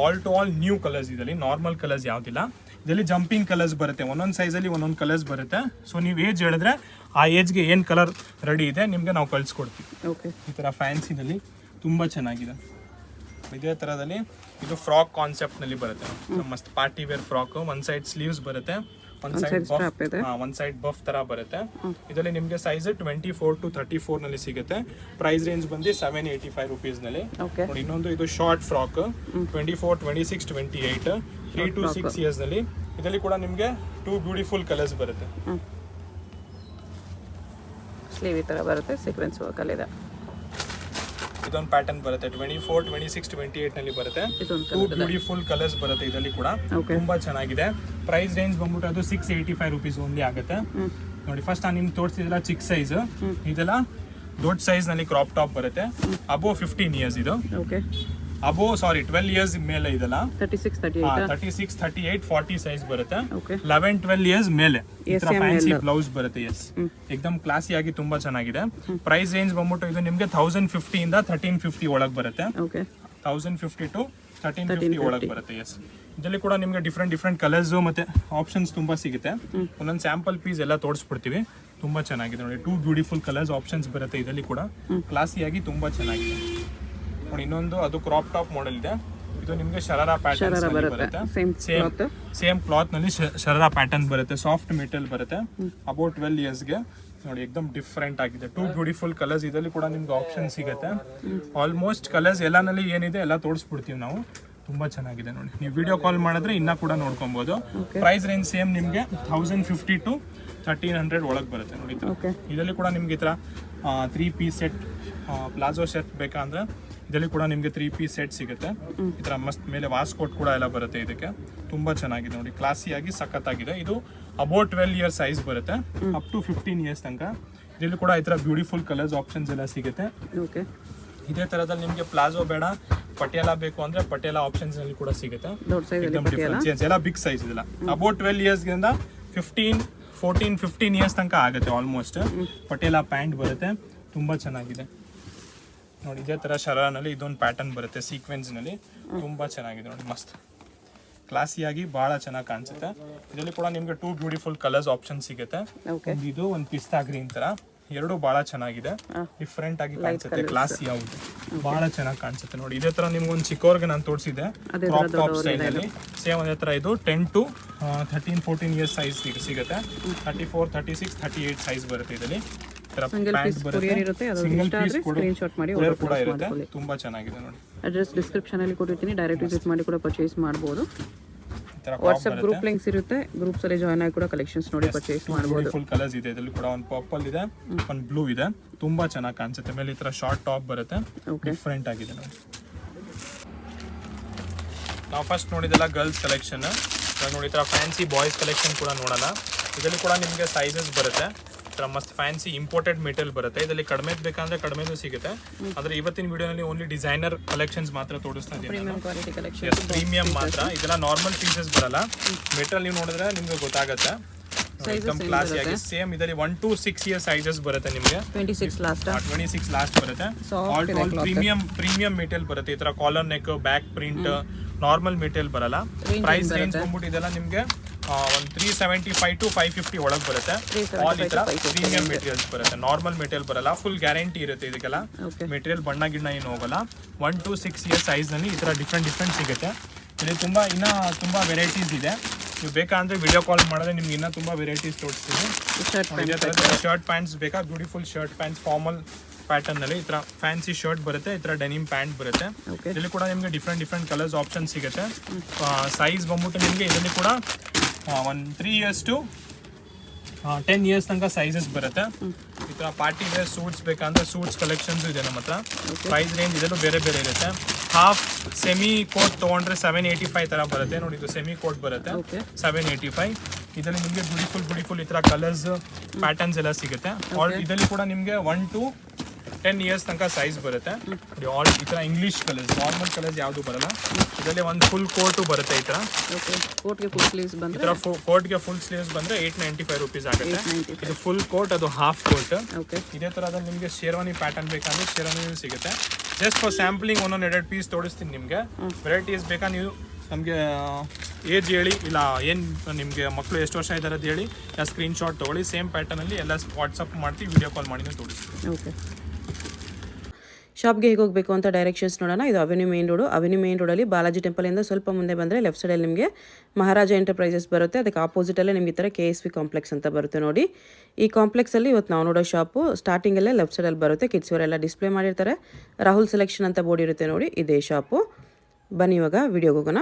A: All to all new colours ಇದರಲ್ಲಿ, ನಾರ್ಮಲ್ ಕಲರ್ಸ್ ಯಾವುದಿಲ್ಲ. ಇದರಲ್ಲಿ ಜಂಪಿಂಗ್ ಕಲರ್ಸ್ ಬರುತ್ತೆ, ಒಂದೊಂದು ಸೈಜಲ್ಲಿ ಒಂದೊಂದು ಕಲರ್ಸ್ ಬರುತ್ತೆ. ಸೊ ನೀವು ಏಜ್ ಹೇಳಿದ್ರೆ ಆ ಏಜ್ಗೆ ಏನು ಕಲರ್ ರೆಡಿ ಇದೆ ನಿಮಗೆ ನಾವು ಕಳಿಸ್ಕೊಡ್ತೀವಿ. ಈ ಥರ ಫ್ಯಾನ್ಸಿನಲ್ಲಿ ತುಂಬ ಚೆನ್ನಾಗಿದೆ. ಇದೇ ಥರದಲ್ಲಿ ಇದು ಫ್ರಾಕ್ ಕಾನ್ಸೆಪ್ಟ್ನಲ್ಲಿ ಬರುತ್ತೆ, ಮಸ್ತ್ ಪಾರ್ಟಿ ವೇರ್ ಫ್ರಾಕ್. ಒಂದು ಸೈಡ್ ಸ್ಲೀವ್ಸ್ ಬರುತ್ತೆ, ಒಂದು ಸೈಡ್ ಬಫ್ ಥರ ಬರುತ್ತೆ. ಇದರಲ್ಲಿ ನಿಮಗೆ ಸೈಜ್ 24 to 34 ನಲ್ಲಿ ಸಿಗುತ್ತೆ. ಪ್ರೈಸ್ ರೇಂಜ್ ಬಂದು 785 ರುಪೀಸ್ನಲ್ಲಿ. ನೋಡಿ ಇನ್ನೊಂದು ಇದು ಶಾರ್ಟ್ ಫ್ರಾಕ್ 24, 26, 28 3 to 6 ಇಯರ್ಸ್ ನಲ್ಲಿ. ಇದರಲ್ಲಿ ಕೂಡ ನಿಮಗೆ 2 ಬ್ಯೂಟಿಫುಲ್ ಕಲರ್ಸ್ ಬರುತ್ತೆ.
B: ಸ್ಲೀವ್ ಈ ತರ ಬರುತ್ತೆ, ಸೀಕ್ವೆನ್ಸ್ ವರ್ಕ್ ಅಲ್ಲಿ ಇದೆ.
A: ಇದೊಂದು ಪ್ಯಾಟರ್ನ್ ಬರುತ್ತೆ 24, 26, 28 ನಲ್ಲಿ ಬರುತ್ತೆ. 2 ಬ್ಯೂಟಿಫುಲ್ ಕಲರ್ಸ್ ಬರುತ್ತೆ ಇದರಲ್ಲಿ ಕೂಡ, ತುಂಬಾ ಚೆನ್ನಾಗಿದೆ. ಪ್ರೈಸ್ ರೇಂಜ್ ಬಂದ್ಬಿಟ್ಟು ಅದು 685 ರುಪೀಸ್ ಓನ್ಲಿ ಆಗುತ್ತೆ. ನೋಡಿ ಫಸ್ಟ್ ನಾನು ನಿಮ್ಗೆ ತೋರಿಸಿದ್ರಲ್ಲ ಚಿಕ್ಕ ಸೈಜ್, ಇದೆಲ್ಲ ದೊಡ್ಡ ಸೈಜ್ ನಲ್ಲಿ ಕ್ರಾಪ್ ಟಾಪ್ ಬರುತ್ತೆ. ಅಬೋ 15 ಇಯರ್ಸ್ ಇದು, ಅಬೋ 12 ಇಯರ್ಸ್ ಮೇಲೆ ಇದೆಲ್ಲ 36, 38, 40 ಸೈಜ್ ಬರುತ್ತೆ. 11, 12 ಇಯರ್ಸ್ ಮೇಲೆ ಫ್ಯಾನ್ಸಿ ಬ್ಲೌಸ್ ಬರುತ್ತೆ. ಎಸ್, ಎಕ್ದಮ್ ಕ್ಲಾಸಿ ಆಗಿ ತುಂಬಾ ಚೆನ್ನಾಗಿದೆ. ಪ್ರೈಸ್ ರೇಂಜ್ ಬಂದ್ಬಿಟ್ಟು ಇದು ನಿಮ್ಗೆ 1050 ಇಂದ 1350 ಒಳಗೆ ಬರುತ್ತೆ. 1050 to 1350 ಒಳಗೆ ಬರುತ್ತೆ. ಎಸ್, ಇದರಲ್ಲಿ ಕೂಡ ನಿಮ್ಗೆ ಡಿಫ್ರೆಂಟ್ ಕಲರ್ಸ್ ಮತ್ತೆ ಆಪ್ಷನ್ಸ್ ತುಂಬಾ ಸಿಗುತ್ತೆ. ಒಂದೊಂದು ಸ್ಯಾಂಪಲ್ ಪೀಸ್ ಎಲ್ಲ ತೋರಿಸ್ಬಿಡ್ತೀವಿ. ತುಂಬಾ ಚೆನ್ನಾಗಿದೆ ನೋಡಿ, 2 ಬ್ಯೂಟಿಫುಲ್ ಕಲರ್ಸ್ ಆಪ್ಷನ್ಸ್ ಬರುತ್ತೆ ಇದರಲ್ಲಿ ಕೂಡ, ಕ್ಲಾಸಿಯಾಗಿ ತುಂಬಾ ಚೆನ್ನಾಗಿದೆ. ನೋಡಿ ಇನ್ನೊಂದು ಅದು ಕ್ರಾಪ್ ಟಾಪ್ ಮಾಡೆಲ್ ಇದೆ. ಇದು ನಿಮಗೆ ಶರಾರಾ ಪ್ಯಾಟರ್ನ್ ಬರುತ್ತೆ. ಸೇಮ್ ಕ್ಲಾತ್ ನಲ್ಲಿ ಶರಾರಾ ಪ್ಯಾಟರ್ನ್ ಬರುತ್ತೆ. ಸಾಫ್ಟ್ ಮೆಟೀರಿಯಲ್ ಬರುತ್ತೆ. ಅಬೌಟ್ 12 ಇಯರ್ಸ್ಗೆ ನೋಡಿ ಎಕ್ದಮ್ ಡಿಫ್ರೆಂಟ್ ಆಗಿದೆ. 2 ಬ್ಯೂಟಿಫುಲ್ ಕಲರ್ಸ್ ಇದರಲ್ಲಿ ಕೂಡ ನಿಮ್ಗೆ ಆಪ್ಷನ್ ಸಿಗುತ್ತೆ. ಆಲ್ಮೋಸ್ಟ್ ಕಲರ್ಸ್ ಎಲ್ಲಾನಲ್ಲಿ ಏನಿದೆ ಎಲ್ಲ ತೋರಿಸ್ಬಿಡ್ತೀವಿ ನಾವು. ತುಂಬಾ ಚೆನ್ನಾಗಿದೆ ನೋಡಿ, ನೀವು ವಿಡಿಯೋ ಕಾಲ್ ಮಾಡಿದ್ರೆ ಇನ್ನ ಕೂಡ ನೋಡ್ಕೊಬಹುದು. ಪ್ರೈಸ್ ರೇಂಜ್ ಸೇಮ್ ನಿಮಗೆ 1050 to 1300 ಒಳಗೆ ಬರುತ್ತೆ ನೋಡಿ. ಇದರಲ್ಲಿ ಕೂಡ ನಿಮ್ಗೆ ಈ ಥರ 3 ಪೀಸ್ ಸೆಟ್ ಪ್ಲಾಜೋ ಸೆಟ್ ಬೇಕಂದ್ರೆ ಇದರಲ್ಲಿ ಕೂಡ ನಿಮಗೆ 3 ಪೀಸ್ ಸೆಟ್ ಸಿಗುತ್ತೆ. ಈ ಥರ ಮಸ್ತ್ ಮೇಲೆ ವಾಸ್ಕೋಟ್ ಕೂಡ ಎಲ್ಲ ಬರುತ್ತೆ ಇದಕ್ಕೆ. ತುಂಬ ಚೆನ್ನಾಗಿದೆ ನೋಡಿ, ಕ್ಲಾಸಿಯಾಗಿ ಸಖತ್ತಾಗಿದೆ. ಇದು ಅಬೌಟ್ 12 ಇಯರ್ಸ್ ಸೈಜ್ ಬರುತ್ತೆ, ಅಪ್ ಟು 15 ಇಯರ್ಸ್ ತನಕ. ಇದರಲ್ಲಿ ಕೂಡ ಈ ಥರ ಬ್ಯೂಟಿಫುಲ್ ಕಲರ್ಸ್ ಆಪ್ಷನ್ಸ್ ಎಲ್ಲ ಸಿಗುತ್ತೆ. ಇದೇ ಥರದಲ್ಲಿ ನಿಮಗೆ ಪ್ಲಾಜೋ ಬೇಡ, ಪಟಿಯಾಲ ಬೇಕು ಅಂದ್ರೆ ಪಟಿಯಾಲ ಆಪ್ಷನ್ಸ್ ಅಲ್ಲಿ ಕೂಡ ಸಿಗುತ್ತೆ. ಎಲ್ಲ ಬಿಗ್ ಸೈಜ್ ಇದೆಲ್ಲ ಅಬೌಟ್ 12 ಇಯರ್ಸ್ಗಿಂದ 15 ಇಯರ್ಸ್ ತನಕ ಆಗುತ್ತೆ ಆಲ್ಮೋಸ್ಟ್. ಪಟಿಯಾಲ ಪ್ಯಾಂಟ್ ಬರುತ್ತೆ, ತುಂಬ ಚೆನ್ನಾಗಿದೆ ನೋಡಿ. ಇದೇ ಥರ ಶರಾರಲ್ಲಿ ಇದೊಂದು ಪ್ಯಾಟರ್ನ್ ಬರುತ್ತೆ ಸೀಕ್ವೆನ್ಸ್ನಲ್ಲಿ, ತುಂಬ ಚೆನ್ನಾಗಿದೆ ನೋಡಿ, ಮಸ್ತ್ ಕ್ಲಾಸಿಯಾಗಿ ಭಾಳ ಚೆನ್ನಾಗಿ ಕಾಣಿಸುತ್ತೆ. ಇದರಲ್ಲಿ ಕೂಡ ನಿಮಗೆ 2 ಬ್ಯೂಟಿಫುಲ್ ಕಲರ್ಸ್ ಆಪ್ಷನ್ ಸಿಗುತ್ತೆ. ಇದು ಒಂದು ಪಿಸ್ತಾ ಗ್ರೀನ್ ಥರ, ಎರಡು ಭಾಳ ಚೆನ್ನಾಗಿದೆ, ಡಿಫ್ರೆಂಟ್ ಆಗಿ ಕಾಣಿಸುತ್ತೆ, ಕ್ಲಾಸಿ ಯಾವುದು ಭಾಳ ಚೆನ್ನಾಗಿ ಕಾಣಿಸುತ್ತೆ ನೋಡಿ. ಇದೇ ಥರ ನಿಮ್ಗೊಂದು ಚಿಕ್ಕವ್ರಿಗೆ ನಾನು ತೋರಿಸಿದೆ ಕ್ರಾಪ್ ಟಾಪ್ ಸ್ಟೈಲಲ್ಲಿ. ಸೇಮ್ ಅದೇ ಥರ ಇದು 10 to 13, 14 ಇಯರ್ಸ್ ಸೈಜ್ ಸಿಗುತ್ತೆ. 34, 36, 38 ಸೈಜ್ ಬರುತ್ತೆ ಇದರಲ್ಲಿ. ತುಂಬಾ ಚೆನ್ನಾಗಿದೆ ನೋಡಿ.
B: ಅಡ್ರೆಸ್ ಡಿಸ್ಕ್ರಿಪ್ಷನ್ ಅಲ್ಲಿ ಕೊಟ್ಟಿರ್ತೀನಿ, ಡೈರೆಕ್ಟ್ ವಿಸಿಟ್ ಮಾಡಿ ಕೂಡ ಪರ್ಚೇಸ್ ಮಾಡಬಹುದು. ವಾಟ್ಸ್ಆಪ್ ಗ್ರೂಪ್ ಲಿಂಕ್ಸ್ ಇರುತ್ತೆ, ಗ್ರೂಪ್ಸ್ ಅಲ್ಲಿ ಜಾಯ್ನ್ ಆಗಿ ಕೂಡ ಕಲೆಕ್ಷನ್ಸ್ ನೋಡಿ ಪರ್ಚೇಸ್ ಮಾಡಬಹುದು.
A: ಫುಲ್ ಕಲರ್ಸ್ ಇದೆ ಇದರಲ್ಲಿ ಕೂಡ, ಒಂದು ಪರ್ಪಲ್ ಇದೆ, ಒಂದು ಬ್ಲೂ ಇದೆ, ತುಂಬಾ ಚೆನ್ನಾಗಿ ಕಾಣಿಸುತ್ತೆ. ಮೇಲೆ ಈ ತರ ಶಾರ್ಟ್ ಟಾಪ್ ಬರುತ್ತೆ, ಡಿಫ್ರೆಂಟ್ ಆಗಿದೆ ನೋಡಿ. ನಾವು ಫಸ್ಟ್ ನೋಡಿದೆಲ್ಲ ಗರ್ಲ್ಸ್ ಕಲೆಕ್ಷನ್, ನೋಡಿ ಈ ತರ ಫ್ಯಾನ್ಸಿ ಬಾಯ್ಸ್ ಕಲೆಕ್ಷನ್ ಕೂಡ ನೋಡೋಣ. ಇದರಲ್ಲಿ ಕೂಡ ನಿಮಗೆ ಸೈಜಸ್ ಬರುತ್ತೆ. ಮಸ್ತ್ ಫ್ಯಾನ್ಸಿ ಇಂಪೋರ್ಟೆಡ್ ಮೆಟೀರಿಯಲ್ ಬರುತ್ತೆ. ಇದರಲ್ಲಿ ಕಡಿಮೆ ಬೇಕಂದ್ರೆ ಕಡಿಮೆನೂ ಸಿಗುತ್ತೆ. ಆದರೆ ಇವತ್ತಿನ ವಿಡಿಯೋನಲ್ಲಿ ಓನ್ಲಿ ಡಿಸೈನರ್ ಕಲೆಕ್ಷನ್ಸ್ ಮಾತ್ರ ತೋರಿಸ್ತಾ ಇದ್ದೀನಿ, ಪ್ರೀಮಿಯಂ ಮಾತ್ರ. ಇದೆಲ್ಲ ನಾರ್ಮಲ್ ಪೀಸಸ್ ಬರಲ್ಲ. ಮೆಟೀರಿಯಲ್ ನೀವು ನೋಡಿದ್ರೆ ನಿಮ್ಗೆ ಗೊತ್ತಾಗುತ್ತೆ. ಕ್ಲಾಸಿಯಾಗಿ ಸೇಮ್ ಇದರಲ್ಲಿ 1 to 6 ಇಯರ್ಸ್ ಸೈಜಸ್ ಬರುತ್ತೆ ನಿಮಗೆ. 26 ಲಾಸ್ಟ್ ಬರುತ್ತೆ. All to all premium material ಬರುತ್ತೆ. ಈ ತರ collar neck, back print, normal material ಬರಲ್ಲ. ಪ್ರೈಸ್ ರೇಂಜ್ ಬಂದ್ಬಿಟ್ಟು ಇದೆಲ್ಲ ನಿಮಗೆ ಒಂದು 375 to 550 ಒಳಗೆ ಬರುತ್ತೆ. ಆಲ್ ಈ ತರ ಪ್ರೀಮಿಯಂ ಮೆಟೀರಿಯಲ್ಸ್ ಬರುತ್ತೆ, ನಾರ್ಮಲ್ ಮೆಟೀರಿಯಲ್ ಬರಲ್ಲ. ಫುಲ್ ಗ್ಯಾರಂಟಿ ಇರುತ್ತೆ ಇದಕ್ಕೆಲ್ಲ. ಮೆಟೀರಿಯಲ್ ಬಣ್ಣ ಗಿಣ್ಣ ಏನು ಹೋಗಲ್ಲ. 1 to 6 ಇಯರ್ಸ್ ಸೈಜ್ ನಲ್ಲಿ ಈ ತರ ಡಿಫ್ರೆಂಟ್ ಸಿಗುತ್ತೆ. ಇಲ್ಲಿ ತುಂಬಾ ವೆರೈಟೀಸ್ ಇದೆ. ನೀವು ಬೇಕಂದ್ರೆ ವಿಡಿಯೋ ಕಾಲ್ ಮಾಡಿದ್ರೆ ನಿಮ್ಗೆ ಇನ್ನೂ ತುಂಬಾ ವೆರೈಟೀಸ್ ತೋರಿಸ್ತೀವಿ. ಶರ್ಟ್ ಪ್ಯಾಂಟ್ಸ್ ಬೇಕಾ, beautiful shirt pants formal pattern ನಲ್ಲಿ ಈ ತರ ಫ್ಯಾನ್ಸಿ ಶರ್ಟ್ ಬರುತ್ತೆ. ಈ ತರ ಡೆನಿಮ್ ಪ್ಯಾಂಟ್ ಬರುತ್ತೆ. ಇದರಲ್ಲಿ ಕೂಡ ನಿಮಗೆ ಡಿಫ್ರೆಂಟ್ ಕಲರ್ಸ್ ಆಪ್ಷನ್ ಸಿಗುತ್ತೆ. ಸೈಜ್ ಬಂದ್ಬಿಟ್ಟು ನಿಮಗೆ ಇದರಲ್ಲಿ ಕೂಡ 1 3 years to 10 ಇಯರ್ಸ್ ತನಕ ಸೈಜಸ್ ಬರುತ್ತೆ. ಈ ಥರ ಪಾರ್ಟಿ ವೇರ್ ಸೂಟ್ಸ್ ಬೇಕಂದ್ರೆ ಸೂಟ್ಸ್ ಕಲೆಕ್ಷನ್ಸ್ ಇದೆ ನಮ್ಮ ಹತ್ರ. ಪ್ರೈಸ್ ರೇಂಜ್ ಇದೆಲ್ಲೂ ಬೇರೆ ಇರುತ್ತೆ. ಹಾಫ್ ಸೆಮಿ ಕೋಟ್ ತೊಗೊಂಡ್ರೆ 785 ಥರ ಬರುತ್ತೆ ನೋಡಿ. ಇದು ಸೆಮಿ ಕೋಟ್ ಬರುತ್ತೆ 785. ಇದರಲ್ಲಿ ನಿಮಗೆ ಬ್ಯೂಟಿಫುಲ್ ಈ ಥರ ಕಲರ್ಸ್ ಪ್ಯಾಟರ್ನ್ಸ್ ಎಲ್ಲ ಸಿಗುತ್ತೆ. ಇದರಲ್ಲಿ ಕೂಡ ನಿಮಗೆ 1 to 10 ಇಯರ್ಸ್ ತನಕ ಸೈಜ್ ಬರುತ್ತೆ. ಆಲ್ ಈ ಥರ ಇಂಗ್ಲೀಷ್ ಕಲರ್ಸ್, ನಾರ್ಮಲ್ ಕಲರ್ಸ್ ಯಾವುದು ಬರಲ್ಲ. ಇದರಲ್ಲಿ ಒಂದು ಫುಲ್ ಕೋಟು ಬರುತ್ತೆ ಈ ಥರ.
B: ಕೋಟ್ಗೆ ಫುಲ್ ಸ್ಲೀವ್ಸ್ ಬಂದರೆ
A: ಈ ಥರ ಕೋಟ್ಗೆ ಫುಲ್ ಸ್ಲೀವ್ಸ್ ಬಂದರೆ 895 ರುಪೀಸ್ ಆಗುತ್ತೆ. ಇದು ಫುಲ್ ಕೋಟ್, ಅದು ಹಾಫ್ ಕೋಟ್. ಇದೇ ಥರದಲ್ಲಿ ನಿಮಗೆ ಶೇರ್ವಾನಿ ಪ್ಯಾಟರ್ನ್ ಬೇಕಂದ್ರೆ ಶೇರ್ವಾನಿ ಸಿಗುತ್ತೆ. ಜಸ್ಟ್ ಫಾರ್ ಸ್ಯಾಂಪ್ಲಿಂಗ್ ಒಂದೊಂದು 2 ಪೀಸ್ ತೋರಿಸ್ತೀನಿ ನಿಮಗೆ. ವೆರೈಟೀಸ್ ಬೇಕಾ ನೀವು ನಮಗೆ ಏಜ್ ಹೇಳಿ, ಇಲ್ಲ ಏನು ನಿಮಗೆ ಮಕ್ಕಳು ಎಷ್ಟು ವರ್ಷ ಇದ್ದಾರೆ ಅಂತ ಹೇಳಿ ಸ್ಕ್ರೀನ್ಶಾಟ್ ತೊಗೊಳ್ಳಿ. ಸೇಮ್ ಪ್ಯಾಟರ್ನಲ್ಲಿ ಎಲ್ಲ ವಾಟ್ಸಪ್ ಮಾಡ್ತೀವಿ, ವಿಡಿಯೋ ಕಾಲ್ ಮಾಡಿ ತೋರಿಸ್ತೀವಿ.
B: ಓಕೆ, ಶಾಪ್ಗೆ ಹೇಗೆ ಹೋಗಬೇಕು ಅಂತ ಡೈರೆಕ್ಷನ್ಸ್ ನೋಡೋಣ. ಇದು avenue main road. Avenue main ರೋಡಲ್ಲಿ ಬಾಲಾಜಿ ಟೆಂಪಲಿಂದ ಸ್ವಲ್ಪ ಮುಂದೆ ಬಂದರೆ ಲೆಫ್ಟ್ ಸೈಡಲ್ಲಿ ನಿಮಗೆ ಮಹಾರಾಜ ಎಂಟರ್ಪ್ರೈಸಸ್ ಬರುತ್ತೆ. ಅದಕ್ಕೆ ಆಪೋಸಿಟಲ್ಲೇ ನಿಮಗೆ ಈ ಥರ KSV ಕಾಂಪ್ಲೆಕ್ಸ್ ಅಂತ ಬರುತ್ತೆ ನೋಡಿ. ಈ ಕಾಂಪ್ಲೆಕ್ಸಲ್ಲಿ ಇವತ್ತು ನಾವು ನೋಡೋ ಶಾಪು ಸ್ಟಾರ್ಟಿಂಗಲ್ಲೇ ಲೆಫ್ಟ್ ಸೈಡಲ್ಲಿ ಬರುತ್ತೆ. ಕಿಡ್ಸ್ ವೇರ್ ಎಲ್ಲ ಡಿಸ್ಪ್ಲೇ ಮಾಡಿರ್ತಾರೆ. ರಾಹುಲ್ ಸೆಲೆಕ್ಷನ್ ಅಂತ ಬೋರ್ಡ್ ಇರುತ್ತೆ ನೋಡಿ, ಇದೇ ಶಾಪು. ಬನ್ನಿ ಇವಾಗ ವಿಡಿಯೋಗೆ ಹೋಗೋಣ.